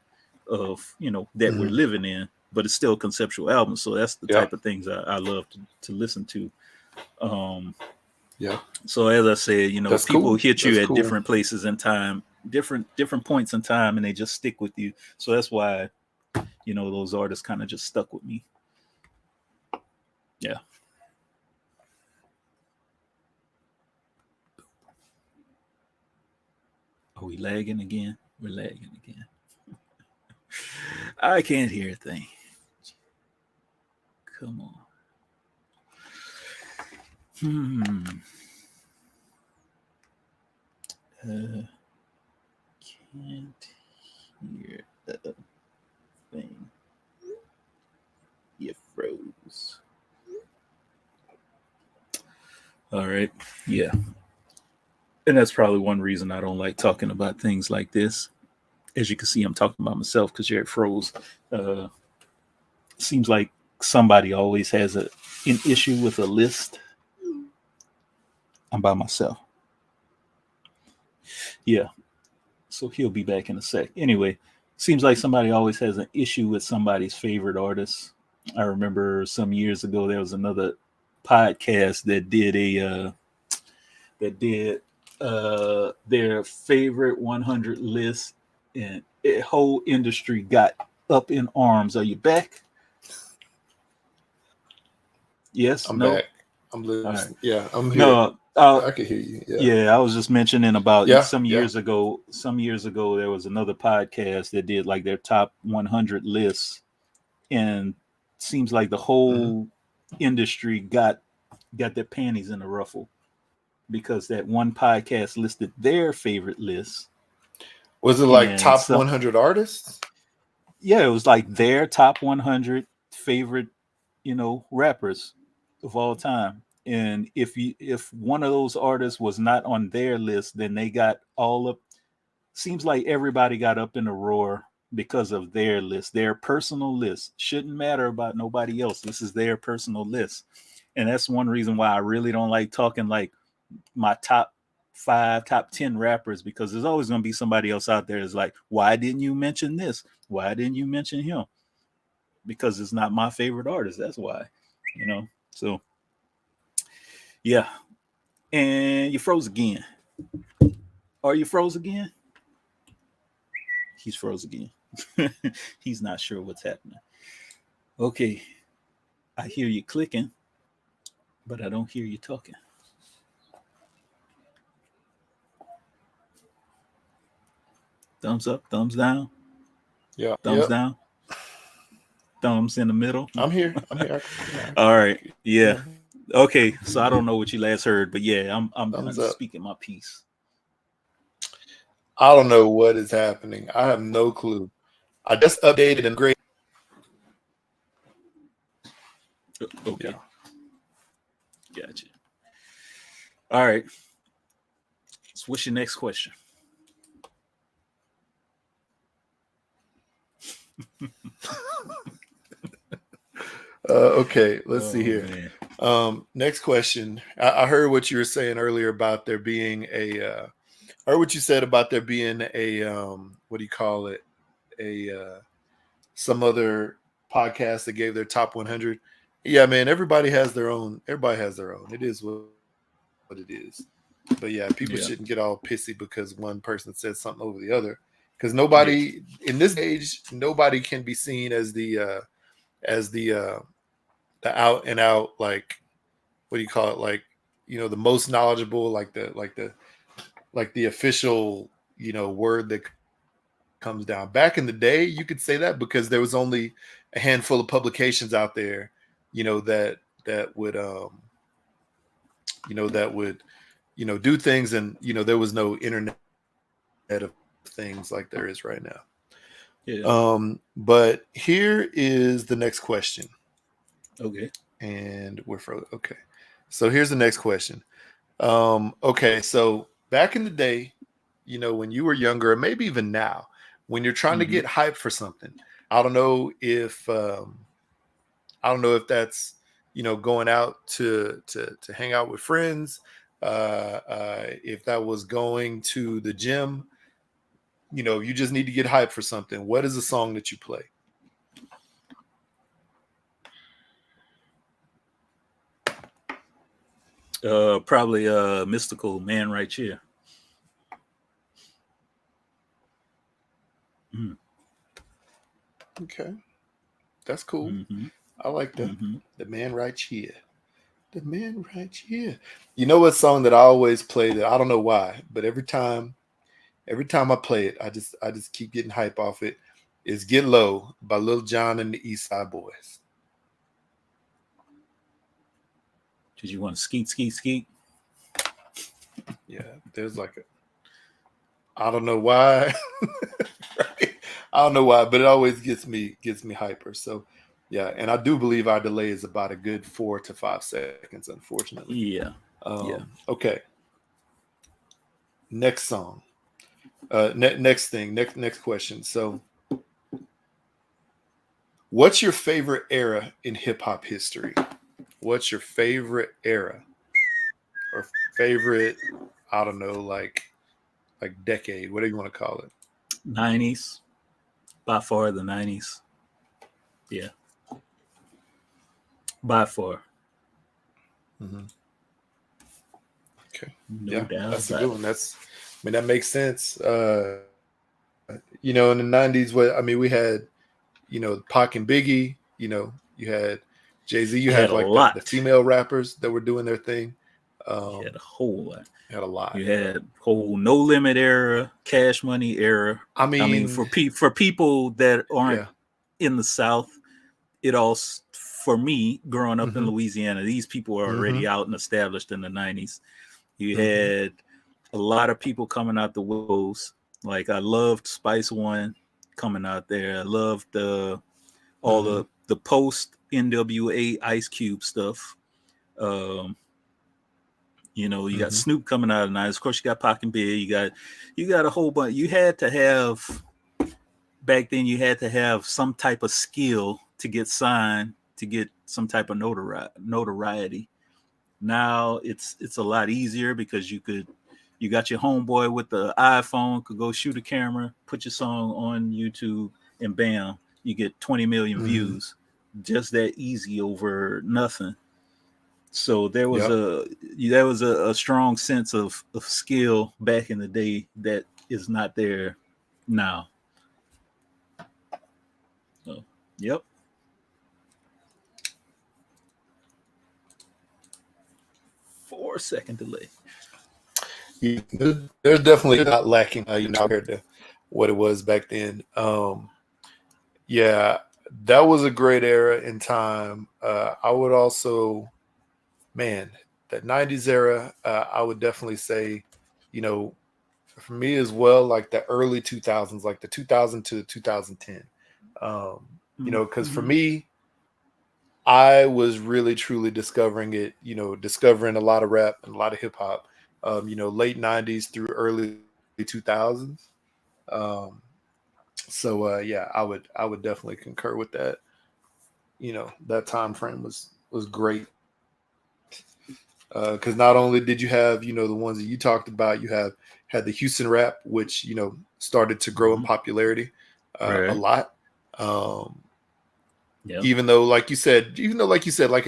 of that we're living in, but it's still a conceptual album. So that's the type of things I love to listen to. So as I said, That's people cool. hit you That's at cool. different places in time, different points in time, and they just stick with you. So that's why, those artists kind of just stuck with me. Yeah. Are we lagging again? We're lagging again. I can't hear a thing. Come on. Can't hear a thing. You froze. All right. Yeah. And that's probably one reason I don't like talking about things like this. As you can see, I'm talking about myself because Jared froze. Seems like somebody always has an issue with a list. I'm by myself. Yeah. So he'll be back in a sec. Anyway, seems like somebody always has an issue with somebody's favorite artist. I remember some years ago there was another podcast that did their favorite 100 list, and the whole industry got up in arms. Are you back? Yes. I'm no? back. I'm listening. Right. Yeah, I'm here. No, I can hear you. Yeah, I was just mentioning about some years yeah. ago. Some years ago, there was another podcast that did like their top 100 lists, and seems like the whole industry got their panties in a ruffle because that one podcast listed their favorite list. Was it like top 100 artists? Yeah, it was like their top 100 favorite, rappers of all time. And if one of those artists was not on their list, then they got all up. Seems like everybody got up in a roar because of their list, their personal list. Shouldn't matter about nobody else. This is their personal list. And that's one reason why I really don't like talking like my top 5, top 10 rappers, because there's always going to be somebody else out there that's like, why didn't you mention this? Why didn't you mention him? Because it's not my favorite artist. That's why, So, yeah. And you froze again. Are you froze again? He's froze again. He's not sure what's happening. Okay. I hear you clicking, but I don't hear you talking. Thumbs up, thumbs down. Yeah. Thumbs down. Thumbs in the middle. I'm here. All right. Yeah. Okay. So I don't know what you last heard, but yeah, I'm just speaking my piece. I don't know what is happening. I have no clue. I just updated and graded. Okay. Yeah. Gotcha. All right. So what's your next question? Okay, let's see here. Next question. I heard what you were saying earlier about there being I heard what you said about there being a what do you call it? Some other podcast that gave their top 100. Yeah, man, everybody has their own. It is what it is. But yeah, people shouldn't get all pissy because one person said something over the other. Because nobody in this age, nobody can be seen as the out and out, like, what do you call it? Like, the most knowledgeable, like the official, word that comes down. Back in the day, you could say that because there was only a handful of publications out there, that would do things, and there was no internet of things like there is right now. Yeah. But here is the next question. Okay. And we're frozen. Okay. So here's the next question. Okay. So back in the day, when you were younger, or maybe even now, when you're trying to get hype for something, I don't know if that's, going out to hang out with friends, if that was going to the gym, you just need to get hyped for something, what is a song that you play? Probably Mystical Man Right Here. Mm. Okay, that's cool. Mm-hmm. I like the Mm-hmm. the man right here. The man right here. You know what song that I always play that I don't know why, but every time I play it, I just keep getting hype off it. Is "Get Low" by Lil Jon and the East Side Boys. Did you want to skeet, skeet, skeet? Yeah, there's like a, I don't know why. Right? I don't know why, but it always gets me hyper. So yeah, and I do believe our delay is about a good 4 to 5 seconds, unfortunately. Yeah. Yeah. Okay. Next song. Next question. So, what's your favorite era in hip hop history? What's your favorite era or favorite? I don't know, like decade, whatever you want to call it. 90s. By far the 90s. Yeah. By far. Mm-hmm. Okay. No doubt that's a about good it. one. That makes sense. In the 90s, we had, Pac and Biggie, you had Jay-Z, you You had had a like the lot. female rappers that were doing their thing. You had a whole lot. Had a lot. You had whole No Limit era, Cash Money era. I mean, for people that aren't yeah. in the South, it all, for me, growing up in Mm-hmm. Louisiana, these people were already Mm-hmm. out and established in the 90s. You Mm-hmm. had a lot of people coming out the woes. Like, I loved Spice One coming out there. I loved all Mm-hmm. the post NWA Ice Cube stuff. You got Mm-hmm. Snoop coming out of the 90s. Of course, you got Pac and Big. You got a whole bunch. You had to have, back then, you had to have some type of skill to get signed, to get some type of notoriety. Now it's a lot easier because you got your homeboy with the iPhone, could go shoot a camera, put your song on YouTube, and bam, you get 20 million Mm-hmm. views. Just that easy over nothing. So there was Yep. a strong sense of skill back in the day that is not there now. So, yep. Four-second delay. Yeah, there's definitely not lacking, compared to what it was back then. Yeah, that was a great era in time. I would also, man, that 90s era, I would definitely say, you know, for me as well, like the early 2000s, like the 2000 to 2010. Because for Mm-hmm. me, I was really truly discovering it, discovering a lot of rap and a lot of hip hop, late 90s through early 2000s. Um, yeah, I would definitely concur with that. That time frame was great. Because not only did you have, the ones that you talked about, you had the Houston rap, which, started to grow in Mm-hmm. popularity a Right. lot. Um, Yeah. even though, like in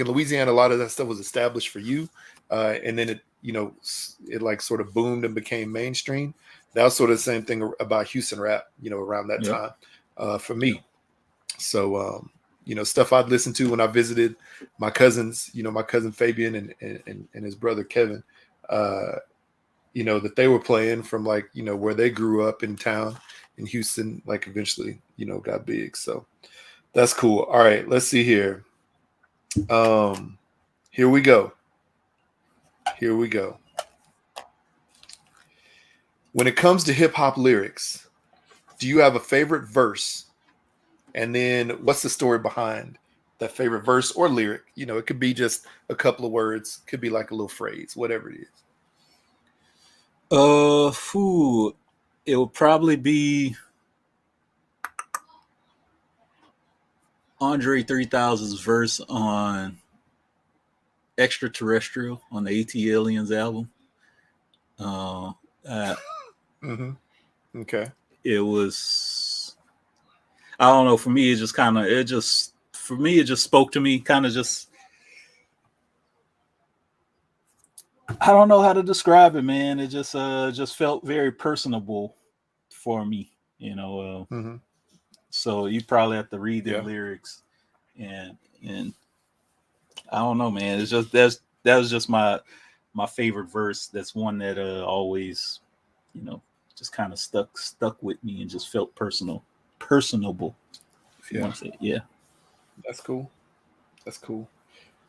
Louisiana, a lot of that stuff was established for you, and then it like sort of boomed and became mainstream. That was sort of the same thing about Houston rap, around that Yep. time, for me. So, stuff I'd listen to when I visited my cousins, my cousin Fabian and his brother Kevin, that they were playing from, like, where they grew up in town in Houston, like eventually, got big. So that's cool. All right, let's see here. Here we go. Here we go. When it comes to hip hop lyrics, do you have a favorite verse? And then what's the story behind that favorite verse or lyric? It could be just a couple of words, could be like a little phrase, whatever it is. It will probably be Andre 3000's verse on Extraterrestrial on the AT Aliens album. Uh, uh, Mm-hmm. Okay. it was, I don't know. For me, it just kind of, it just spoke to me. Kind of just, I don't know how to describe it, man. It just felt very personable for me, you know. Mm-hmm. So you probably have to read the Yeah. lyrics, and I don't know, man. It's just that was just my favorite verse. That's one that always, you know, just kind of stuck with me and just felt personable. If you Yeah. want to say it. Yeah. That's cool. That's cool.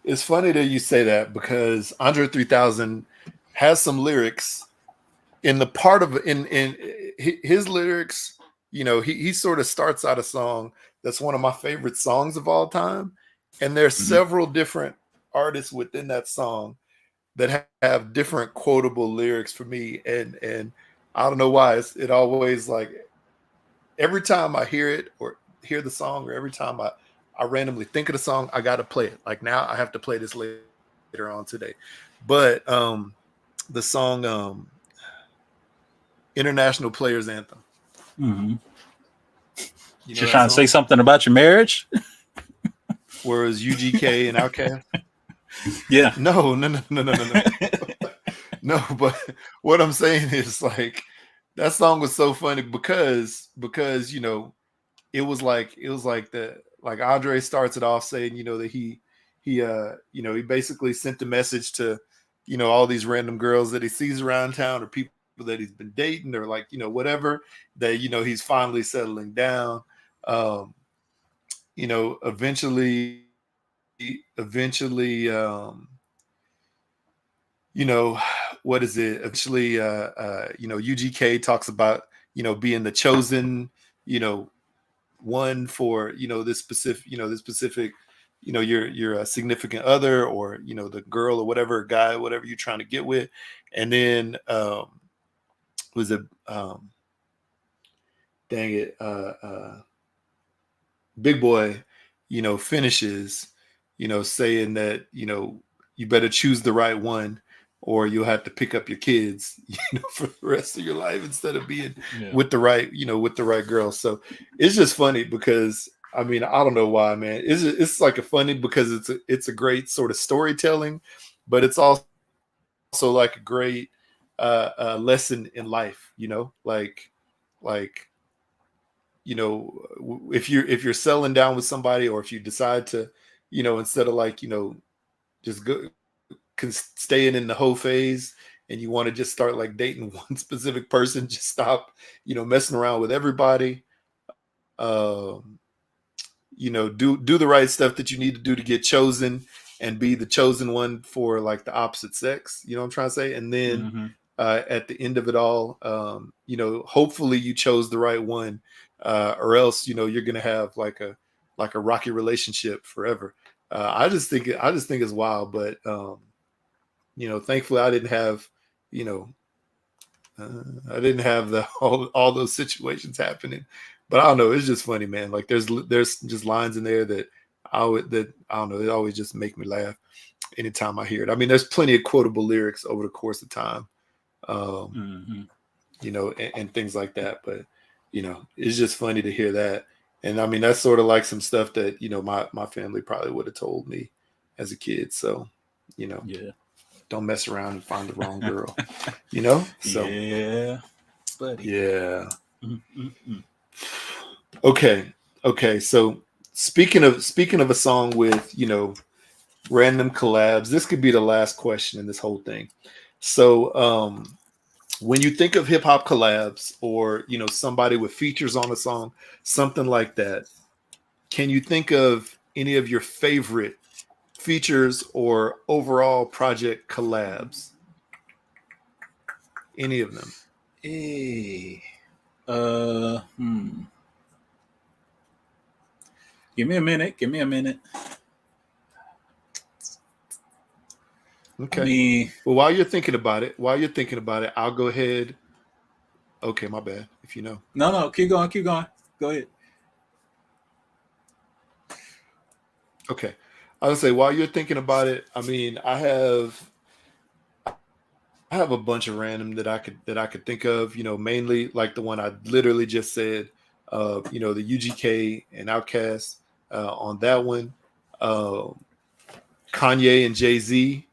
It's funny that you say that because Andre 3000 has some lyrics in the part of in his lyrics. You know, he sort of starts out a song that's one of my favorite songs of all time, and there's Mhm. several different artists within that song that have different quotable lyrics for me, and I don't know why it always like every time I hear it or hear the song, or every time I randomly think of the song, I got to play it. Like now I have to play this later on today. But the song International Players Anthem. Mm-hmm. You know You're that trying to say song? something about your marriage? Whereas UGK and Outkast? Yeah. No. No, but what I'm saying is like that song was so funny because you know it was like the like Andre starts it off saying, you know, that he you know, he basically sent the message to, you know, all these random girls that he sees around town or people that he's been dating or like, you know, whatever, that, you know, he's finally settling down. Um, you know, eventually you know, what is it? Eventually you know, UGK talks about, you know, being the chosen, you know, one for, you know, this specific, you know, your significant other, or, you know, the girl or whatever, guy, whatever you're trying to get with. And then was it dang it Big Boy, you know, finishes, you know, saying that, you know, you better choose the right one or you'll have to pick up your kids, you know, for the rest of your life instead of being with the right, you know, with the right girl. So it's just funny because I mean, I don't know why, man. It's like a funny because it's a great sort of storytelling, but it's also like a great lesson in life, you know, like you know, if you're settling down with somebody, or if you decide to, you know, instead of like, you know, just go staying in the whole phase, and you want to just start like dating one specific person, just stop, you know, messing around with everybody. Um, you know, do the right stuff that you need to do to get chosen and be the chosen one for like the opposite sex. You know what I'm trying to say? And then Mm-hmm. at the end of it all, you know, hopefully you chose the right one, or else, you know, you're gonna have like a rocky relationship forever. I just think it's wild, but you know, thankfully I didn't have, you know, I didn't have the all those situations happening. But I don't know, it's just funny, man. Like there's just lines in there that I don't know, it always just make me laugh anytime I hear it. I mean, there's plenty of quotable lyrics over the course of time. Mm-hmm. You know, and things like that. But you know, it's just funny to hear that. And I mean, that's sort of like some stuff that, you know, my family probably would have told me as a kid. So, you know, Yeah. don't mess around and find the wrong girl. You know? So Yeah, buddy. yeah. Mm-hmm. Okay. Okay. So speaking of a song with, you know, random collabs, this could be the last question in this whole thing. So when you think of hip hop collabs, or, you know, somebody with features on a song, something like that, can you think of any of your favorite features or overall project collabs? Any of them? Hey. Hmm. Give me a minute. Give me a minute. I Okay. mean, Well, while you're thinking about it, I'll go ahead. Okay, my bad. If you know. no. Keep going. Keep going. Go ahead. Okay. I would say while you're thinking about it, I mean, I have a bunch of random that I could think of. You know, mainly like the one I literally just said. You know, the UGK and Outkast on that one. Kanye and Jay-Z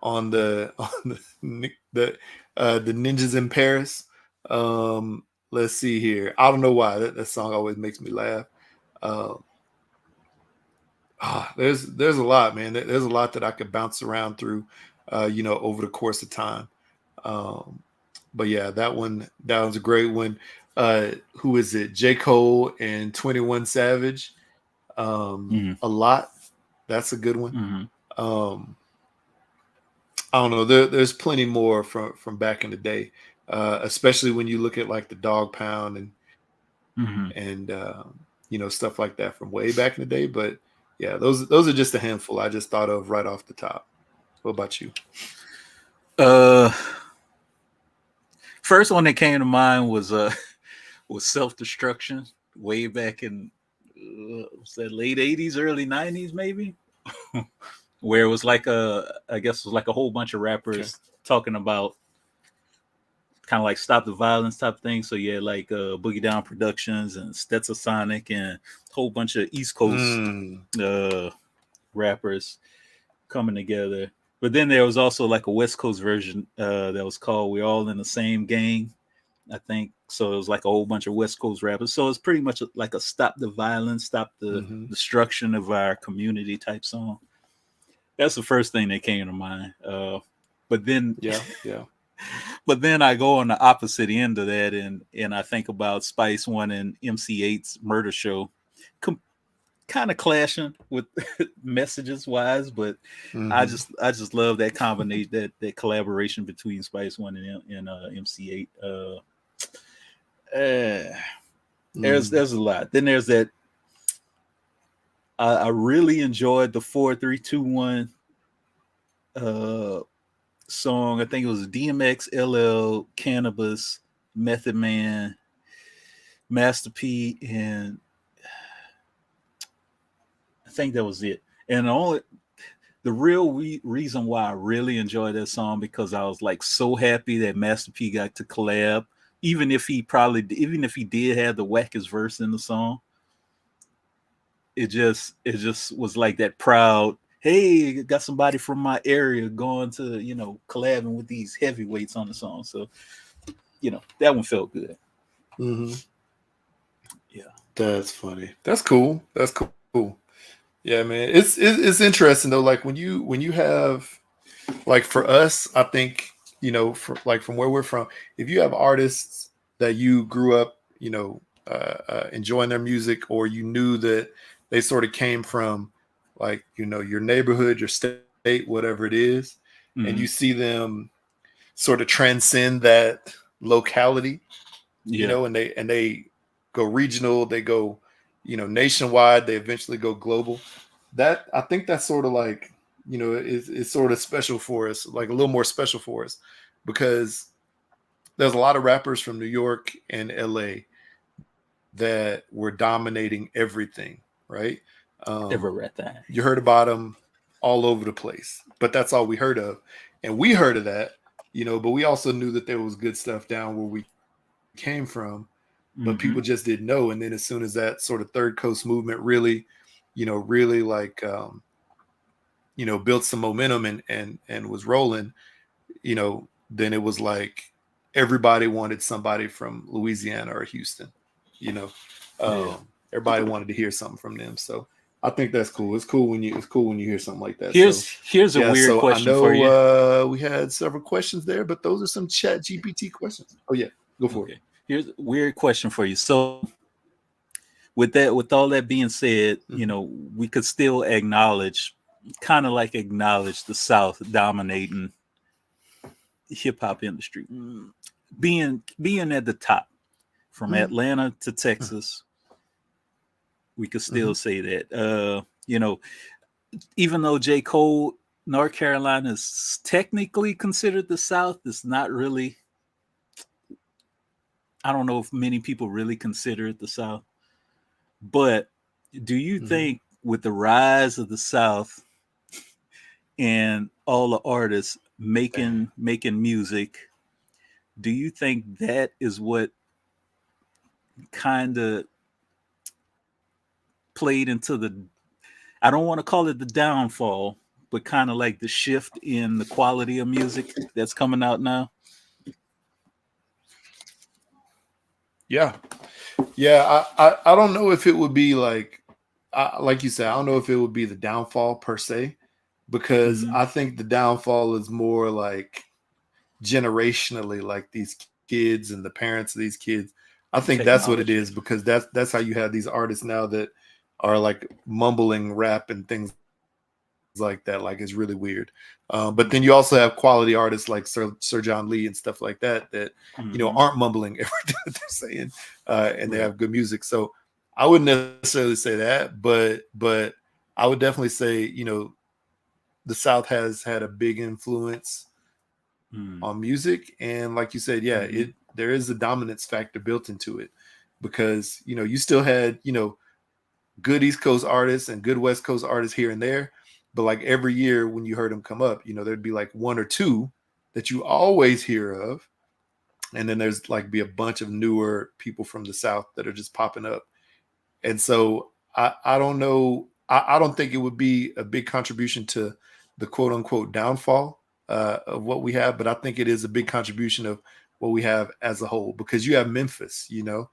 on the the Ninjas in Paris. Let's see here. I don't know why that song always makes me laugh. There's a lot, man. There's a lot that I could bounce around through, you know, over the course of time. But yeah, that was a great one. Who is it? J. Cole and 21 Savage. A lot. That's a good one. I don't know. There's plenty more from back in the day, especially when you look at like the Dog Pound and you know, stuff like that from way back in the day. But yeah, those are just a handful I just thought of right off the top. What about you? First one that came to mind was Self-Destruction, way back in was that late 80s, early 90s, maybe, where it was like I guess it was like a whole bunch of rappers talking about kind of like stop the violence type thing. So yeah, like Boogie Down Productions and Stetsasonic and a whole bunch of East Coast rappers coming together. But then there was also like a West Coast version that was called "We're All in the Same Gang," I think. So it was like a whole bunch of West Coast rappers. So it's pretty much like a stop the violence, stop the destruction of our community type song. That's the first thing that came to mind. But then, but then I go on the opposite end of that, and I think about Spice One and MC8's Murder Show, kind of clashing with messages wise, but I just love that combination, that collaboration between Spice One and MC8. There's a lot. Then there's that. I really enjoyed the 4-3-2-1 song. I think it was DMX, LL, Cannabis, Method Man, Master P, and I think that was it. And the real reason why I really enjoyed that song, because I was like so happy that Master P got to collab, even if he did have the wackest verse in the song. It just was like that proud, hey, got somebody from my area going to, you know, collabing with these heavyweights on the song. So, you know, that one felt good. Yeah, that's funny. That's cool. That's cool. Yeah, man. It's interesting though. Like when you have, like for us, I think, you know, from where we're from, if you have artists that you grew up, you know, enjoying their music, or you knew that they sort of came from, like, you know, your neighborhood, your state, whatever it is, and you see them sort of transcend that locality, you know, and they go regional, they go, you know, nationwide, they eventually go global. That, I think that's sort of like, you know, is sort of special for us, like a little more special for us, because there's a lot of rappers from New York and LA that were dominating everything, right? You heard about them all over the place, but that's all we heard of. And we heard of that, you know, but we also knew that there was good stuff down where we came from, but people just didn't know. And then as soon as that sort of Third Coast movement really, you know, really like, you know, built some momentum and was rolling, you know, then it was like everybody wanted somebody from Louisiana or Houston, you know. Everybody wanted to hear something from them. So I think that's cool. It's cool when you hear something like that. Here's a weird question for you. We had several questions there, but those are some Chat GPT questions. Oh yeah, go for it. Here's a weird question for you. So with all that being said, you know, we could still acknowledge the South dominating hip hop industry, being at the top, from Atlanta to Texas. We could still say that, you know, even though J. Cole, North Carolina is technically considered the South, it's not really. I don't know if many people really consider it the South. But do you think with the rise of the South and all the artists making music, do you think that is what kind of played into the, I don't want to call it the downfall, but kind of like the shift in the quality of music that's coming out now? Yeah. I don't know if it would be like you said, I don't know if it would be the downfall per se, because I think the downfall is more like generationally, like these kids and the parents of these kids. I think that's what it is, because that's how you have these artists now that are like mumbling rap and things like that. Like, it's really weird. But then you also have quality artists like Sir John Lee and stuff like that aren't mumbling everything that they're saying, and they have good music. So I wouldn't necessarily say that, but I would definitely say, the South has had a big influence on music. And like you said, there is a dominance factor built into it, because, you still had, good East Coast artists and good West Coast artists here and there. But like every year when you heard them come up, there'd be like one or two that you always hear of. And then there's like be a bunch of newer people from the South that are just popping up. And so I don't know. I don't think it would be a big contribution to the quote unquote downfall of what we have. But I think it is a big contribution of what we have as a whole, because you have Memphis, you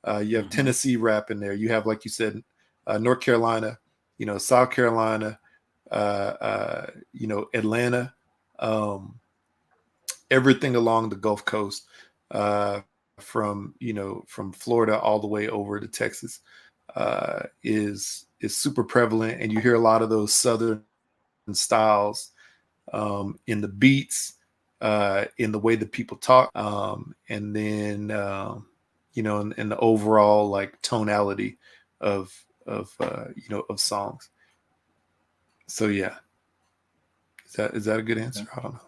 have Tennessee rap in there. You have, like you said, North Carolina, South Carolina, Atlanta, everything along the Gulf Coast, from Florida all the way over to Texas, is super prevalent. And you hear a lot of those Southern styles in the beats, in the way that people talk, and then in the overall like tonality of songs. So yeah, is that a good answer? I don't know.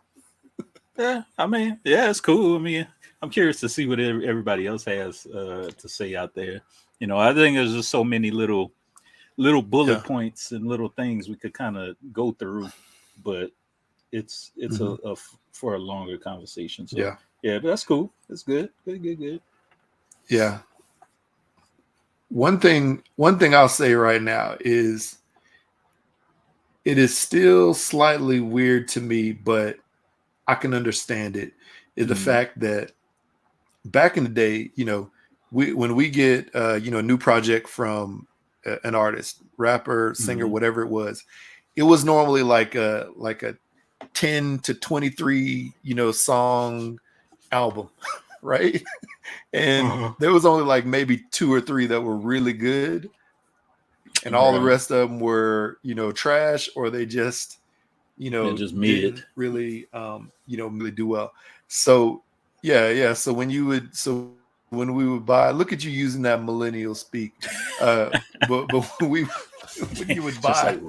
Yeah, I mean, yeah, it's cool. I mean, I'm curious to see what everybody else has to say out there. I think there's just so many little bullet points and little things we could kind of go through, but it's a for a longer conversation. So yeah, but that's cool. That's good. Good. Yeah. One thing I'll say right now is, it is still slightly weird to me, but I can understand it, is the fact that back in the day, when we get a new project from an artist, rapper, singer, whatever it was normally like a 10 to 23 song album, right? And there was only like maybe 2 or 3 that were really good, and all the rest of them were trash, or they just just mid, really really do well. So so when we would buy, look at you using that millennial speak, but when you would buy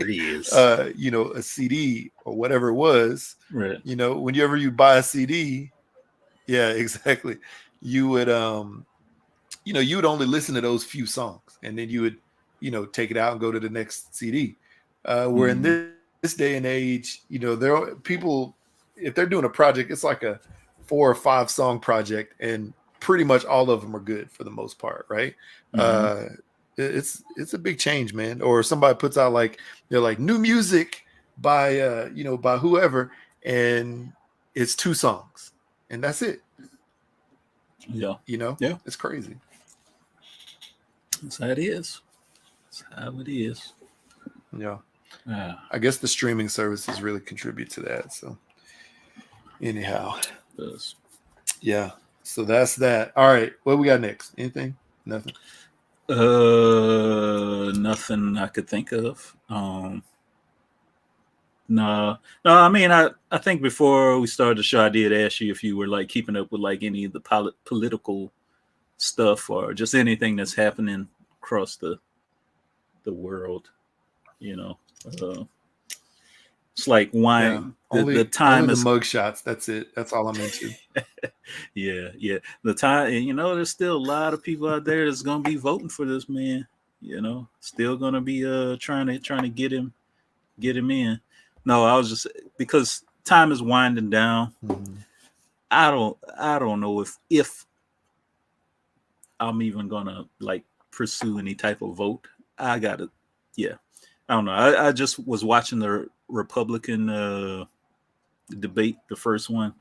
a CD or whatever it was, right? Whenever you buy a CD, exactly, you would you would only listen to those few songs, and then you would take it out and go to the next CD. Where in this day and age, there are people, if they're doing a project, it's like a 4 or 5 song project, and pretty much all of them are good for the most part, right? It's a big change, man. Or somebody puts out they're like new music by by whoever, and it's 2 songs, and that's it. Yeah, it's crazy. That's how it is. Yeah. I guess the streaming services really contribute to that. So anyhow, so that's that. All right, what we got next? Anything? Nothing. Nothing I could think of. No. I mean, I think before we started the show, I did ask you if you were like keeping up with like any of the political stuff, or just anything that's happening across the world. It's like wine. The time only is the mug shots. That's it. That's all I'm into. Yeah. The time, there's still a lot of people out there that's gonna be voting for this man. Still gonna be trying to get him in. No, I was just, because time is winding down. Mhm. I don't know if I'm even gonna like pursue any type of vote. I gotta, yeah. I don't know. I just was watching the Republican debate, the first one,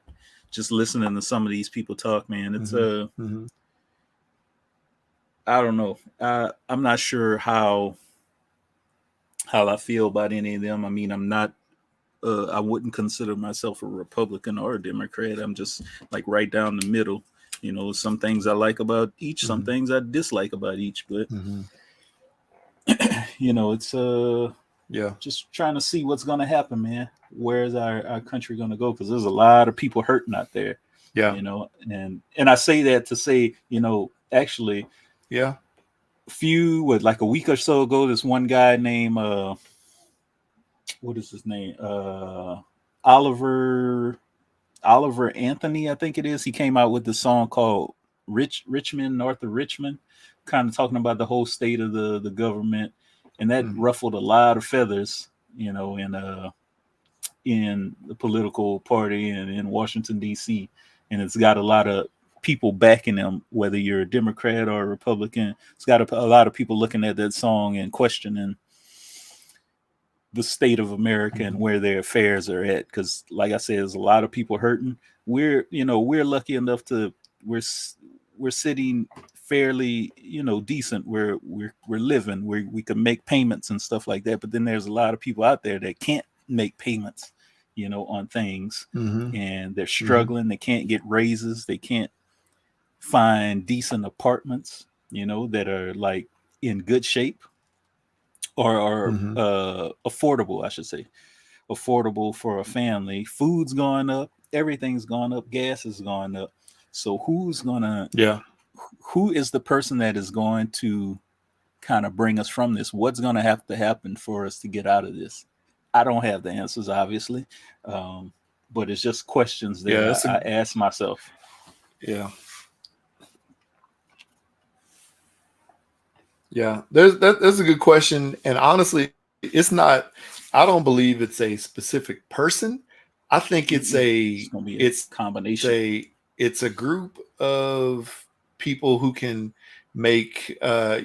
just listening to some of these people talk, man. It's Mhm. I don't know. I'm not sure how I feel about any of them. I mean, I'm not. I wouldn't consider myself a Republican or a Democrat. I'm just like right down the middle. You know, some things I like about each, some Mhm. things I dislike about each. But Mhm. you know, it's Yeah. just trying to see what's gonna happen, man. Where's our country gonna go? Because there's a lot of people hurting out there. Yeah. You know, and I say that to say, you know, actually, Yeah. like a week or so ago, this one guy named what is his name? Oliver Anthony, I think it is. He came out with the song called Richmond, North of Richmond, kind of talking about the whole state of the government, and that Mhm. ruffled a lot of feathers, you know, in the political party and in Washington D.C. And it's got a lot of people backing him, whether you're a Democrat or a Republican. It's got a lot of people looking at that song and questioning the state of America and Mhm. where their affairs are at. Because, like I said, there's a lot of people hurting. We're lucky enough to we're sitting fairly, you know, decent. We're living. We can make payments and stuff like that. But then there's a lot of people out there that can't make payments, you know, on things, Mhm. and they're Mhm. struggling. They can't get raises. They can't find decent apartments, you know, that are like in good shape or Mhm. affordable, I should say, affordable for a family. Food's going up, everything's gone up, gas is going up. So Yeah. who is the person that is going to kind of bring us from this? What's going to have to happen for us to get out of this? I don't have the answers, obviously, but it's just questions that Yeah. That's I a ask myself. yeah. Yeah. That's a good question, and honestly, it's not. I don't believe it's a specific person. I think it's It's going to be a it's combination. it's a group of people who can make a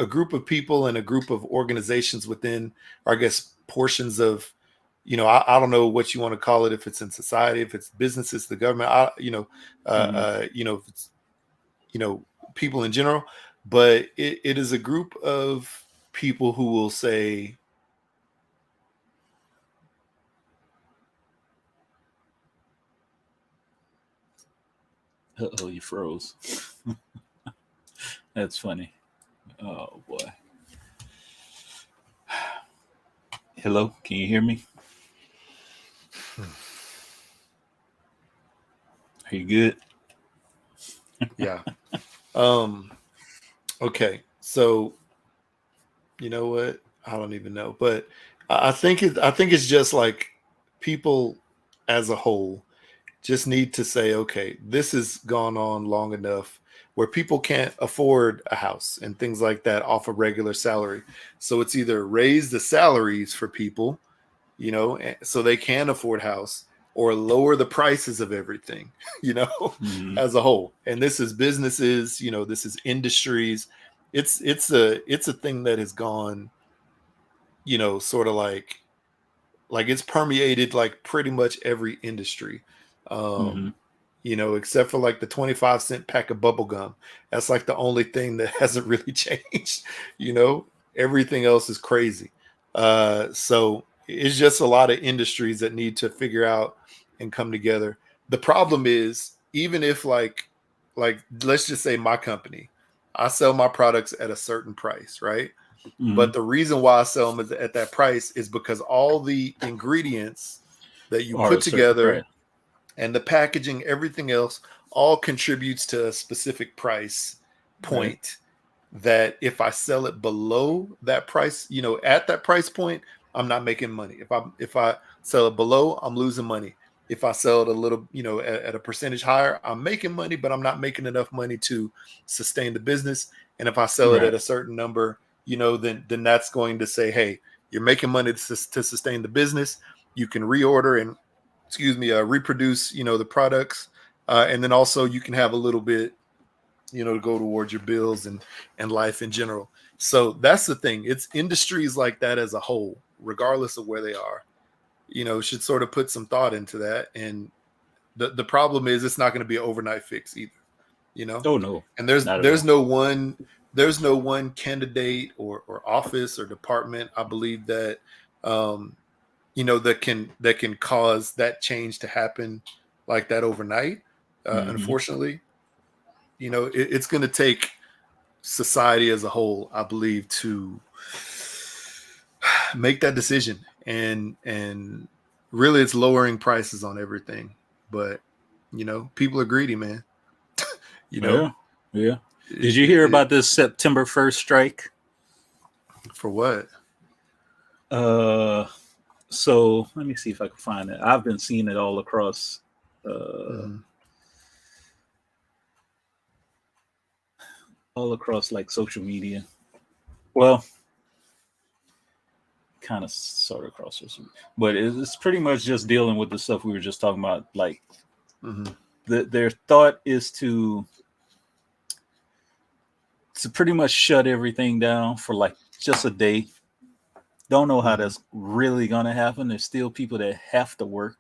group of people and a group of organizations within, or I guess portions of, I don't know what you want to call it, if it's in society, if it's businesses, the government, Mm-hmm. if it's you know people in general, but it is a group of people who will say, Oh, you froze. That's funny. Oh boy. Hello, can you hear me? Are you good? yeah. um okay, so you know what, I don't even know, but I think it's just like people as a whole just need to say, okay, this has gone on long enough where people can't afford a house and things like that off a regular salary. So it's either raise the salaries for people, so they can afford house, or lower the prices of everything, you know, Mm-hmm. as a whole. And this is businesses, this is industries. It's a thing that has gone, sort of like it's permeated like pretty much every industry. Mm-hmm. Um, except for like the 25-cent pack of bubble gum. That's like the only thing that hasn't really changed. you know, Everything else is crazy. So it's just a lot of industries that need to figure out and come together. The problem is, even if like let's just say my company, I sell my products at a certain price, right? Mm-hmm. But the reason why I sell them at that price is because all the ingredients that you Or put a certain price. together and the packaging, everything else, all contributes to a specific price Right. point. That if I sell it below that price, at that price point, I'm not making money. If I sell it below, I'm losing money. If I sell it a little, at a percentage higher, I'm making money, but I'm not making enough money to sustain the business. And if I sell it Right. at a certain number, then that's going to say, hey, you're making money to sustain the business. You can reorder and reproduce, the products, and then also you can have a little bit, to go towards your bills and life in general. So that's the thing. It's industries like that as a whole, regardless of where they are, should sort of put some thought into that. And the problem is it's not going to be an overnight fix either, Oh no, and not at there's all. no one candidate or office or department, I believe, that that can cause that change to happen like that overnight. Hmm. Unfortunately, it's going to take society as a whole, I believe, to make that decision. And really, it's lowering prices on everything. But people are greedy, man. you know, Yeah, yeah. Did it, you hear it, about this September 1st strike? for what? Uh, so let me see if I can find it. I've been seeing it Mm-hmm. all across like social media. Well, kind of sort of across social media, but it's pretty much just dealing with the stuff we were just talking about. Like Mm-hmm. their thought is to pretty much shut everything down for like just a day. Don't know how Mm-hmm. that's really gonna happen. There's still people that have to work.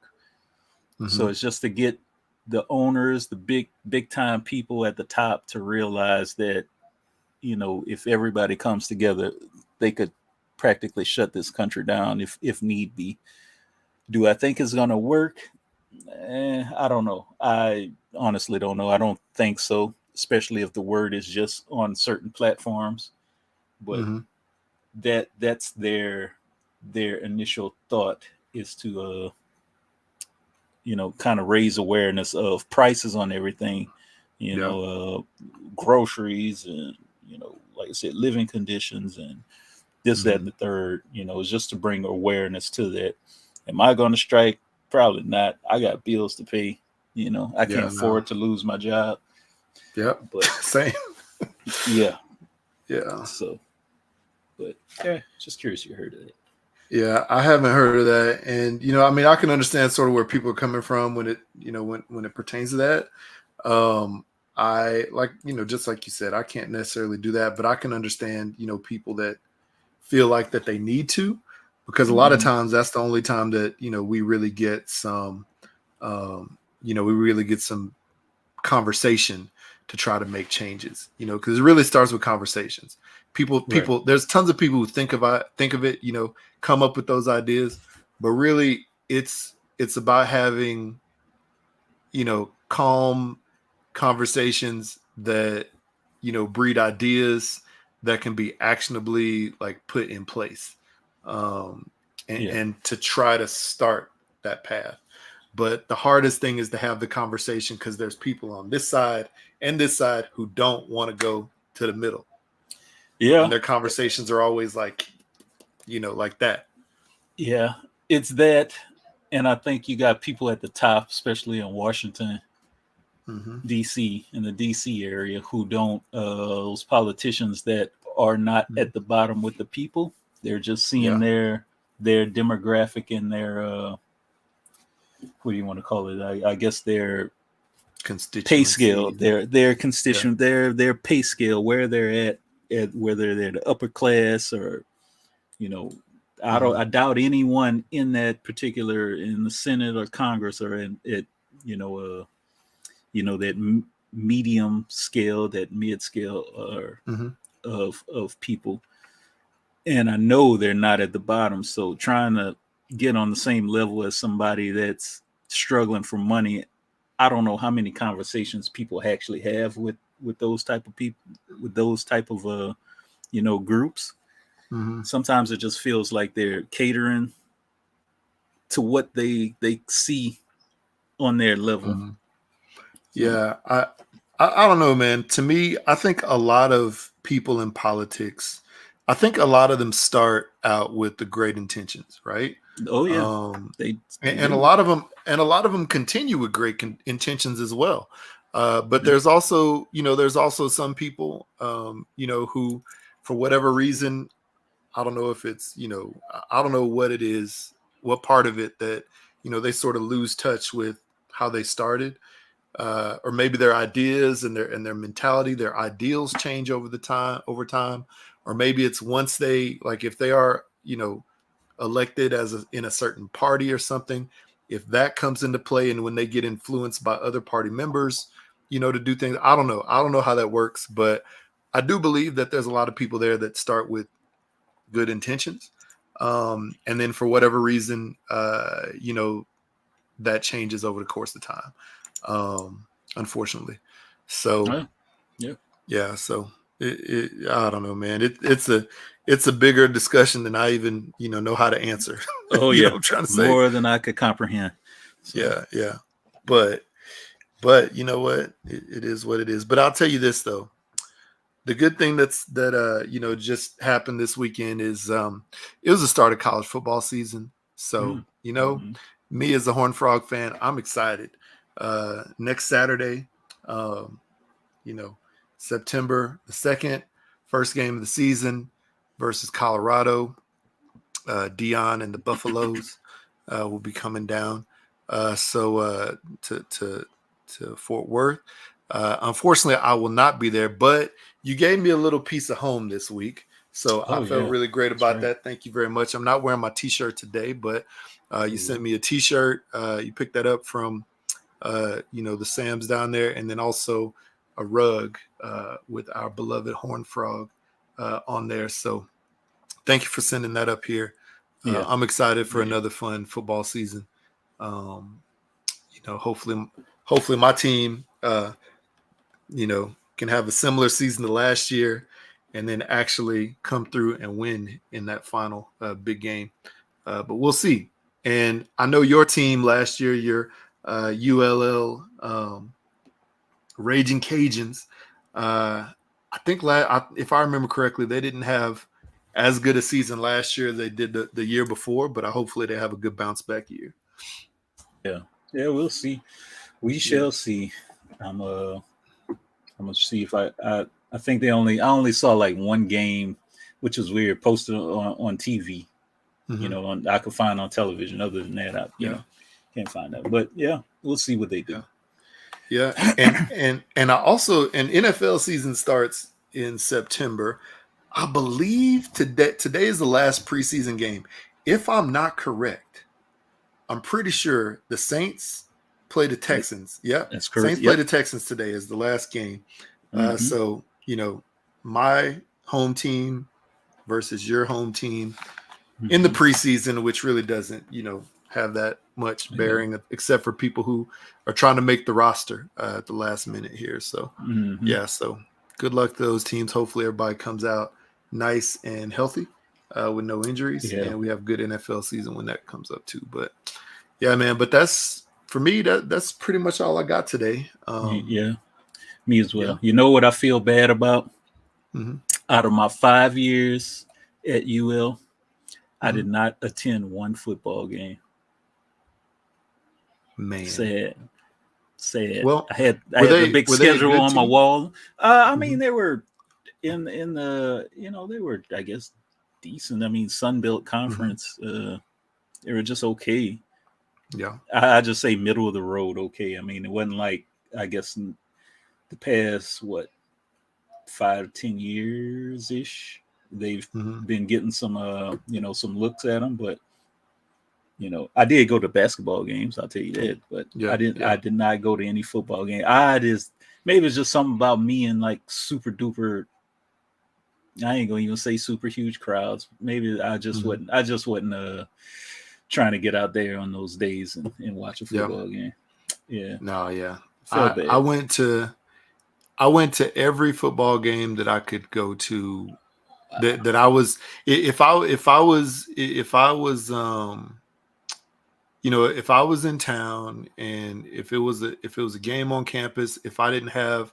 Mm-hmm. So it's just to get the owners, the big time people at the top to realize that, if everybody comes together, they could practically shut this country down if need be. Do I think it's gonna work? I don't know. I honestly don't know. I don't think so, especially if the word is just on certain platforms. But Mm-hmm. that's their initial thought is to kind of raise awareness of prices on everything, Yeah. groceries and, like I said, living conditions and this, that, Mm-hmm. and the third, is just to bring awareness to that. Am I going to strike? Probably not. I got bills to pay. I can't Yeah. No. afford to lose my job. Yep. But Same. yeah, Yeah. so, but yeah, just curious if you heard of it. Yeah, I haven't heard of that. And I mean, I can understand sort of where people are coming from when it, when it pertains to that. I like, just like you said, I can't necessarily do that, but I can understand, people that feel like that they need to, because a lot of Hmm. times that's the only time that, we really get we really get some conversation to try to make changes, because it really starts with conversations. Right. There's tons of people who think of it, come up with those ideas, but really it's about having, calm conversations that, breed ideas that can be actionably like put in place, um, Yeah. and to try to start that path. But the hardest thing is to have the conversation, because there's people on this side and this side who don't want to go to the middle, and Yeah. their conversations are always like, like that. Yeah. It's that. And I think you got people at the top, especially in Washington, Mm-hmm. DC, in the DC area, who don't, those politicians that are not Mm-hmm. at the bottom with the people. They're just seeing Yeah. their demographic and their, what do you want to call it? I guess their pay scale, Constituency. their Yeah. constituent, their pay scale, where they're at whether they're the upper class or, you know, Mm-hmm. I doubt anyone in that particular in the Senate or Congress or in it, you know, that medium scale, that mid scale, or Mm-hmm. of people. And I know they're not at the bottom. So trying to get on the same level as somebody that's struggling for money, I don't know how many conversations people actually have with those type of people, with those type of groups. Mm-hmm. Sometimes it just feels like they're catering to what they see on their level. Mm-hmm. So Yeah, I don't know, man. To me, I think a lot of people in politics, I think a lot of them start out with the great intentions, right? oh yeah, Um, they and do. a lot of them continue with great intentions as well. But Yeah. there's also some people, who, for whatever reason, I don't know if it's, I don't know what it is, what part of it that, they sort of lose touch with how they started, or maybe their ideas and their mentality, their ideals change over time, or maybe it's once they, like, if they are, elected in a certain party or something, if that comes into play, and when they get influenced by other party members, to do things. I don't know how that works, but I do believe that there's a lot of people there that start with good intentions. And then for whatever reason, that changes over the course of time. Unfortunately. So yeah. So I don't know, man. It's a bigger discussion than I even, know how to answer. Oh you yeah. know what I'm trying to say? More than I could comprehend. So. Yeah. But you know what? It is what it is. But I'll tell you this though. The good thing that just happened this weekend is it was the start of college football season. So, me as a Horned Frog fan, I'm excited. Next Saturday, September the 2nd, first game of the season versus Colorado. Dion and the Buffaloes will be coming down. To Fort Worth. Unfortunately, I will not be there, but you gave me a little piece of home this week. So I felt really great about that. Thank you very much. I'm not wearing my t-shirt today, but you sent me a t-shirt. You picked that up from, the Sam's down there, and then also a rug with our beloved Horned Frog on there. So thank you for sending that up here. I'm excited for another fun football season. Hopefully my team, can have a similar season to last year, and then actually come through and win in that final big game. But we'll see. And I know your team last year, your ULL Raging Cajuns. I think if I remember correctly, they didn't have as good a season last year as they did the year before, but hopefully they have a good bounce back year. Yeah, we'll see. We shall see. I'm gonna see if I think I only saw like one game, which was weird, posted on TV. I could find on television. Other than that, I can't find that. But yeah, we'll see what they do. Yeah, and I also, and NFL season starts in September. I believe today is the last preseason game. If I'm not correct, I'm pretty sure the Saints play the Texans. Yep. That's correct. Saints play the Texans today is the last game. So, my home team versus your home team in the preseason, which really doesn't, have that much bearing except for people who are trying to make the roster at the last minute here. So, so good luck to those teams. Hopefully everybody comes out nice and healthy with no injuries. Yeah. And we have a good NFL season when that comes up too. But yeah, man, but for me, that's pretty much all I got today. Me as well. Yeah. You know what I feel bad about? Out of my 5 years at UL, I did not attend one football game. Man, sad. Well, I had the big schedule on my wall. I mean, they were in the they were, I guess, decent. I mean, Sun Belt Conference. They were just okay. Yeah, I just say middle of the road. Okay, I mean, it wasn't like, I guess, in the past 5 to 10 years ish, they've been getting some some looks at them, but I did go to basketball games, I'll tell you that, but I did not go to any football game. Maybe it's just something about me and like super duper, I ain't gonna even say super huge crowds. Maybe I just wasn't trying to get out there on those days and watch a football game. Yeah. No, yeah. I went to every football game that I could go to. That I was, if I was in town, and if it was a game on campus, if I didn't have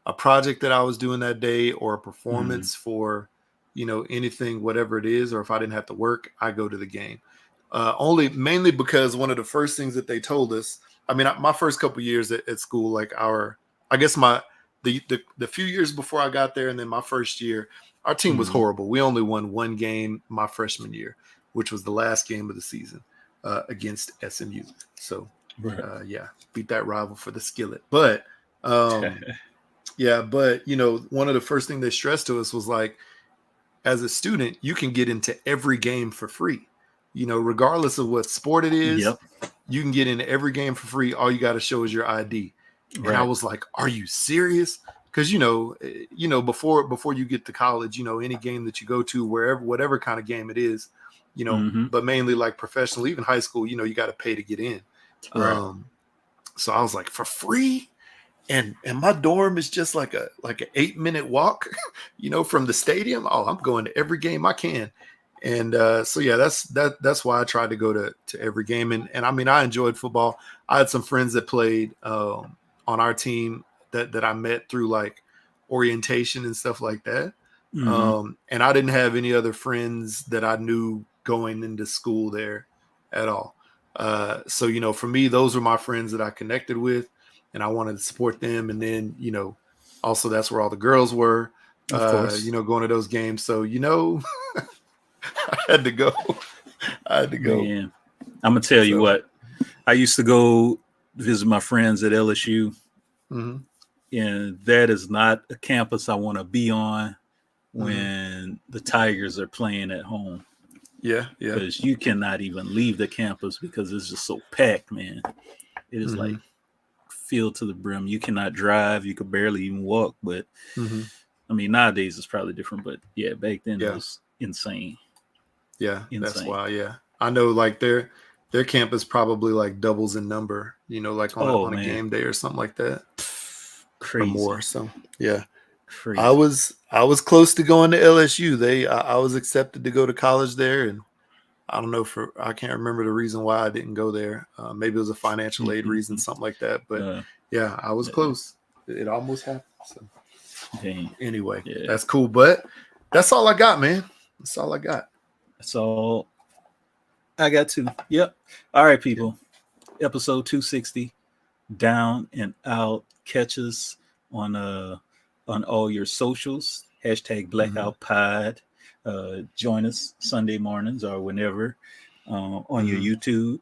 a project that I was doing that day or a performance for, anything, whatever it is, or if I didn't have to work, I go to the game. Mainly because one of the first things that they told us, I mean, my first couple years at school, like the few years before I got there, and then my first year, our team was horrible. We only won one game my freshman year, which was the last game of the season. against SMU. So Right. yeah, beat that rival for the skillet. But yeah, but one of the first things they stressed to us was like, as a student, you can get into every game for free. Regardless of what sport it is, Yep. you can get into every game for free. All you got to show is your ID. And I Right. was like, "Are you serious?" Because before you get to college, any game that you go to, wherever, whatever kind of game it is, Mm-hmm. but mainly like professional, even high school, you got to pay to get in. Right. So I was like, for free. And my dorm is just like an 8-minute walk, from the stadium. Oh, I'm going to every game I can. And so yeah, that's why I tried to go to every game. And I mean, I enjoyed football. I had some friends that played on our team that I met through like orientation and stuff like that. Mm-hmm. And I didn't have any other friends that I knew going into school there at all. So for me, those were my friends that I connected with, and I wanted to support them. And then also that's where all the girls were, Of course. going to those games. So I had to go. I had to go. Man, I'm gonna tell you So what. I used to go visit my friends at LSU, mhm, and that is not a campus I want to be on mhm. when the Tigers are playing at home, Yeah, because you cannot even leave the campus because it's just so packed, man. It is hmm like filled to the brim. You cannot drive. You could barely even walk. But hmm I mean, nowadays it's probably different. But yeah, back then it yeah, was insane. yeah. That's Insane. why. Yeah, I know. Like their campus probably like doubles in number. Like on a Oh on a man, game day or something like that, or more. crazy, So yeah. I crazy. was I was close to going to LSU. I was accepted to go to college there, and I don't know I can't remember the reason why I didn't go there. Maybe it was a financial aid reason, something like that. But uh, yeah, I was close. It almost happened. So dang. anyway, Yeah, that's cool. But that's all I got, man. That's all I got. that's all I got to. Yep. All right, Yeah. people. Episode 260. Down and out. Catch us on all your socials. Hashtag Mhm. Blackout Pod. Join us Sunday mornings or whenever on your Mhm. YouTube.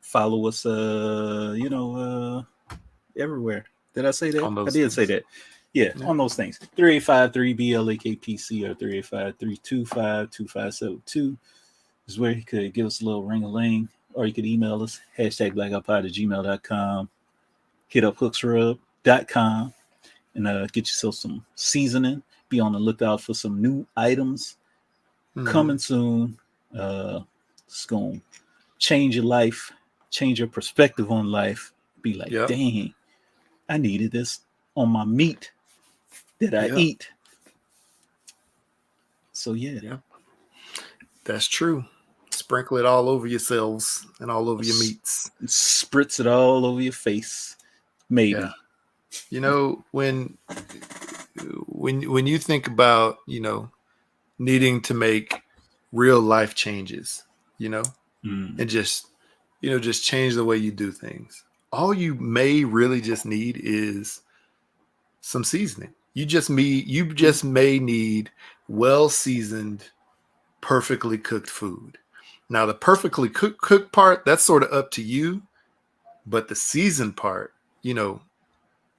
Follow us. Everywhere. Did I say that? On I those did say things. that. Yeah, Yeah. on those things. 3853 BLAKPC or 385-325-2572 is where you could give us a little ring a ling, or you could email us, hashtag blackoutpod@gmail.com, hit up hooksrub.com and get yourself some seasoning. Be on the lookout for some new items Mhm. coming soon. It's going to change your life, change your perspective on life. Be like, Yep. dang, I needed this on my meat that I Yep. eat. So yeah, Yep. That's true. Sprinkle it all over yourselves and all over your meats. spritz it all over your face. Yeah. Maybe. When you think about, needing to make real life changes, Mm. and just change the way you do things. All you may really just need is some seasoning. You just may need well seasoned, perfectly cooked food. Now the perfectly cooked part, that's sort of up to you, but the seasoned part,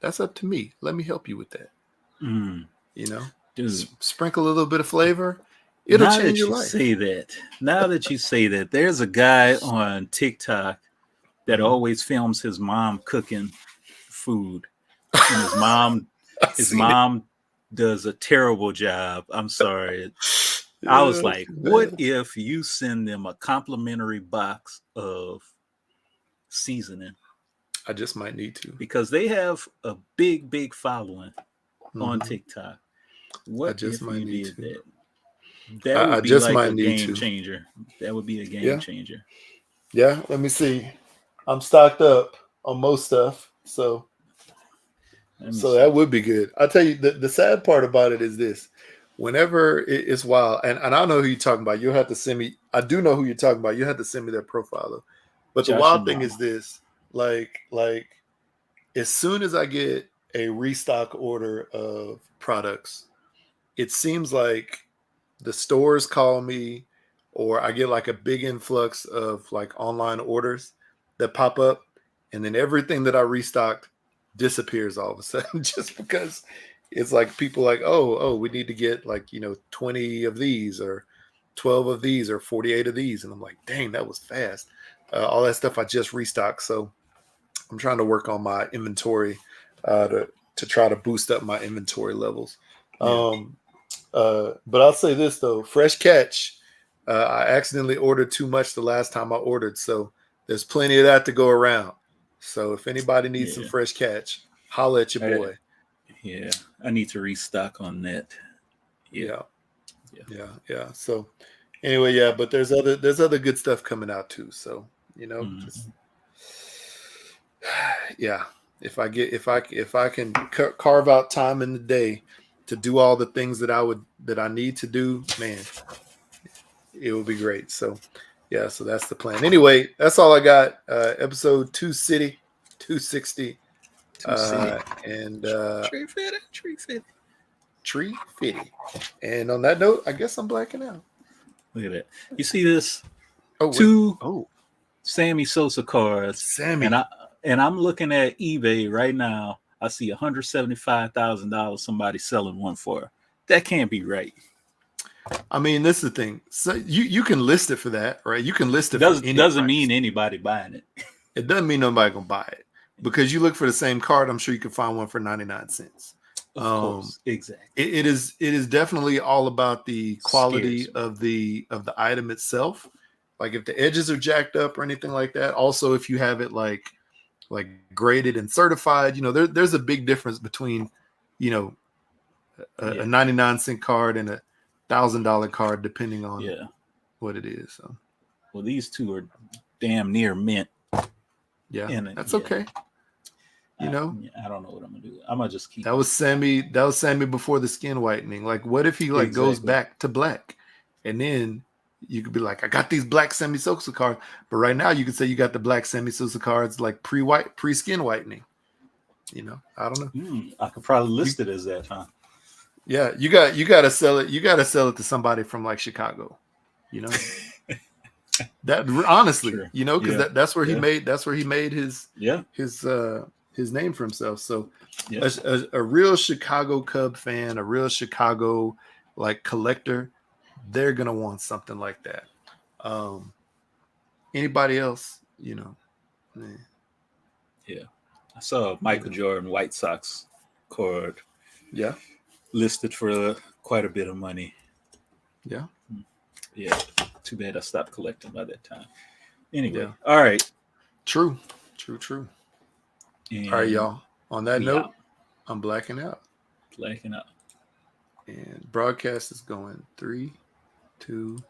that's up to me. Let me help you with that. Mm. You know, Dude, Sprinkle a little bit of flavor. It'll now change that your you say life. that, there's a guy on TikTok that Mhm. always films his mom cooking food, and his mom I've his seen it. mom does a terrible job. I'm sorry. I was Yeah, like, too what bad. if you send them a complimentary box of seasoning? I just might need to. Because they have a big following on hmm TikTok. I What just if might you need did to. that? That I would be just like might a need game to. changer. That would be a game Yeah. changer. Yeah. Let me see. I'm stocked up on most stuff. So Let me so that see. would be good. I'll tell you the sad part about it is this. Whenever it's wild, and I don't know who you're talking about. You'll have to send me. I do know who you're talking about. You have to send me their profile though. But the Josh's wild thing mama. is this, like as soon as I get a restock order of products, it seems like the stores call me or I get like a big influx of like online orders that pop up, and then everything that I restocked disappears all of a sudden just because it's like people like, oh, we need to get like, 20 of these or 12 of these or 48 of these. And I'm like, dang, that was fast. All that stuff I just restocked. So I'm trying to work on my inventory to try to boost up my inventory levels. Yeah. But I'll say this though, fresh catch. I accidentally ordered too much the last time I ordered. So there's plenty of that to go around. So if anybody needs some fresh catch, holla at your boy. Yeah, I need to restock on that. Yeah. So anyway, but there's other good stuff coming out too. So just if I can carve out time in the day to do all the things that I need to do, man, it would be great. So so that's the plan. Anyway, that's all I got. Episode 260. And Tree Fitty. And on that note, I guess I'm blacking out. Look at that. You see this? Oh, two Sammy Sosa cards. Sammy. And I'm looking at eBay right now. I see $175,000 somebody selling one for. That can't be right. I mean, this is the thing. So you can list it for that, right? You can list it. Doesn't mean anybody buying it. It doesn't mean nobody gonna buy it because you look for the same card. I'm sure you can find one for 99 cents. Of course, exactly. It is definitely all about the quality of the item itself. Like if the edges are jacked up or anything like that. Also, if you have it like graded and certified, there's a big difference between a 99-cent card and a $1,000 card depending on what it is. So, well, these two are damn near mint. Yeah, that's okay. I don't know what I'm gonna do. I'm gonna just keep. That was Sammy before the skin whitening. Like, what if he goes back to black, and then you could be like, I got these black Sammy Sosa cards, but right now you could say you got the black Sammy Sosa cards like pre-skin whitening. I don't know. I could probably list it as that, huh? Yeah, you got to sell it. You got to sell it to somebody from like Chicago. That honestly, because that's where he made his name for himself. So a real Chicago Cub fan, a real Chicago like collector, they're gonna want something like that. Anybody else, Yeah. I saw Michael Jordan White Sox card. Yeah. Listed for quite a bit of money. Yeah. Yeah. Too bad I stopped collecting by that time. Anyway, all right. True. And all right, y'all. On that note, I'm blacking out. Blacking out. And broadcast is going 3, 2,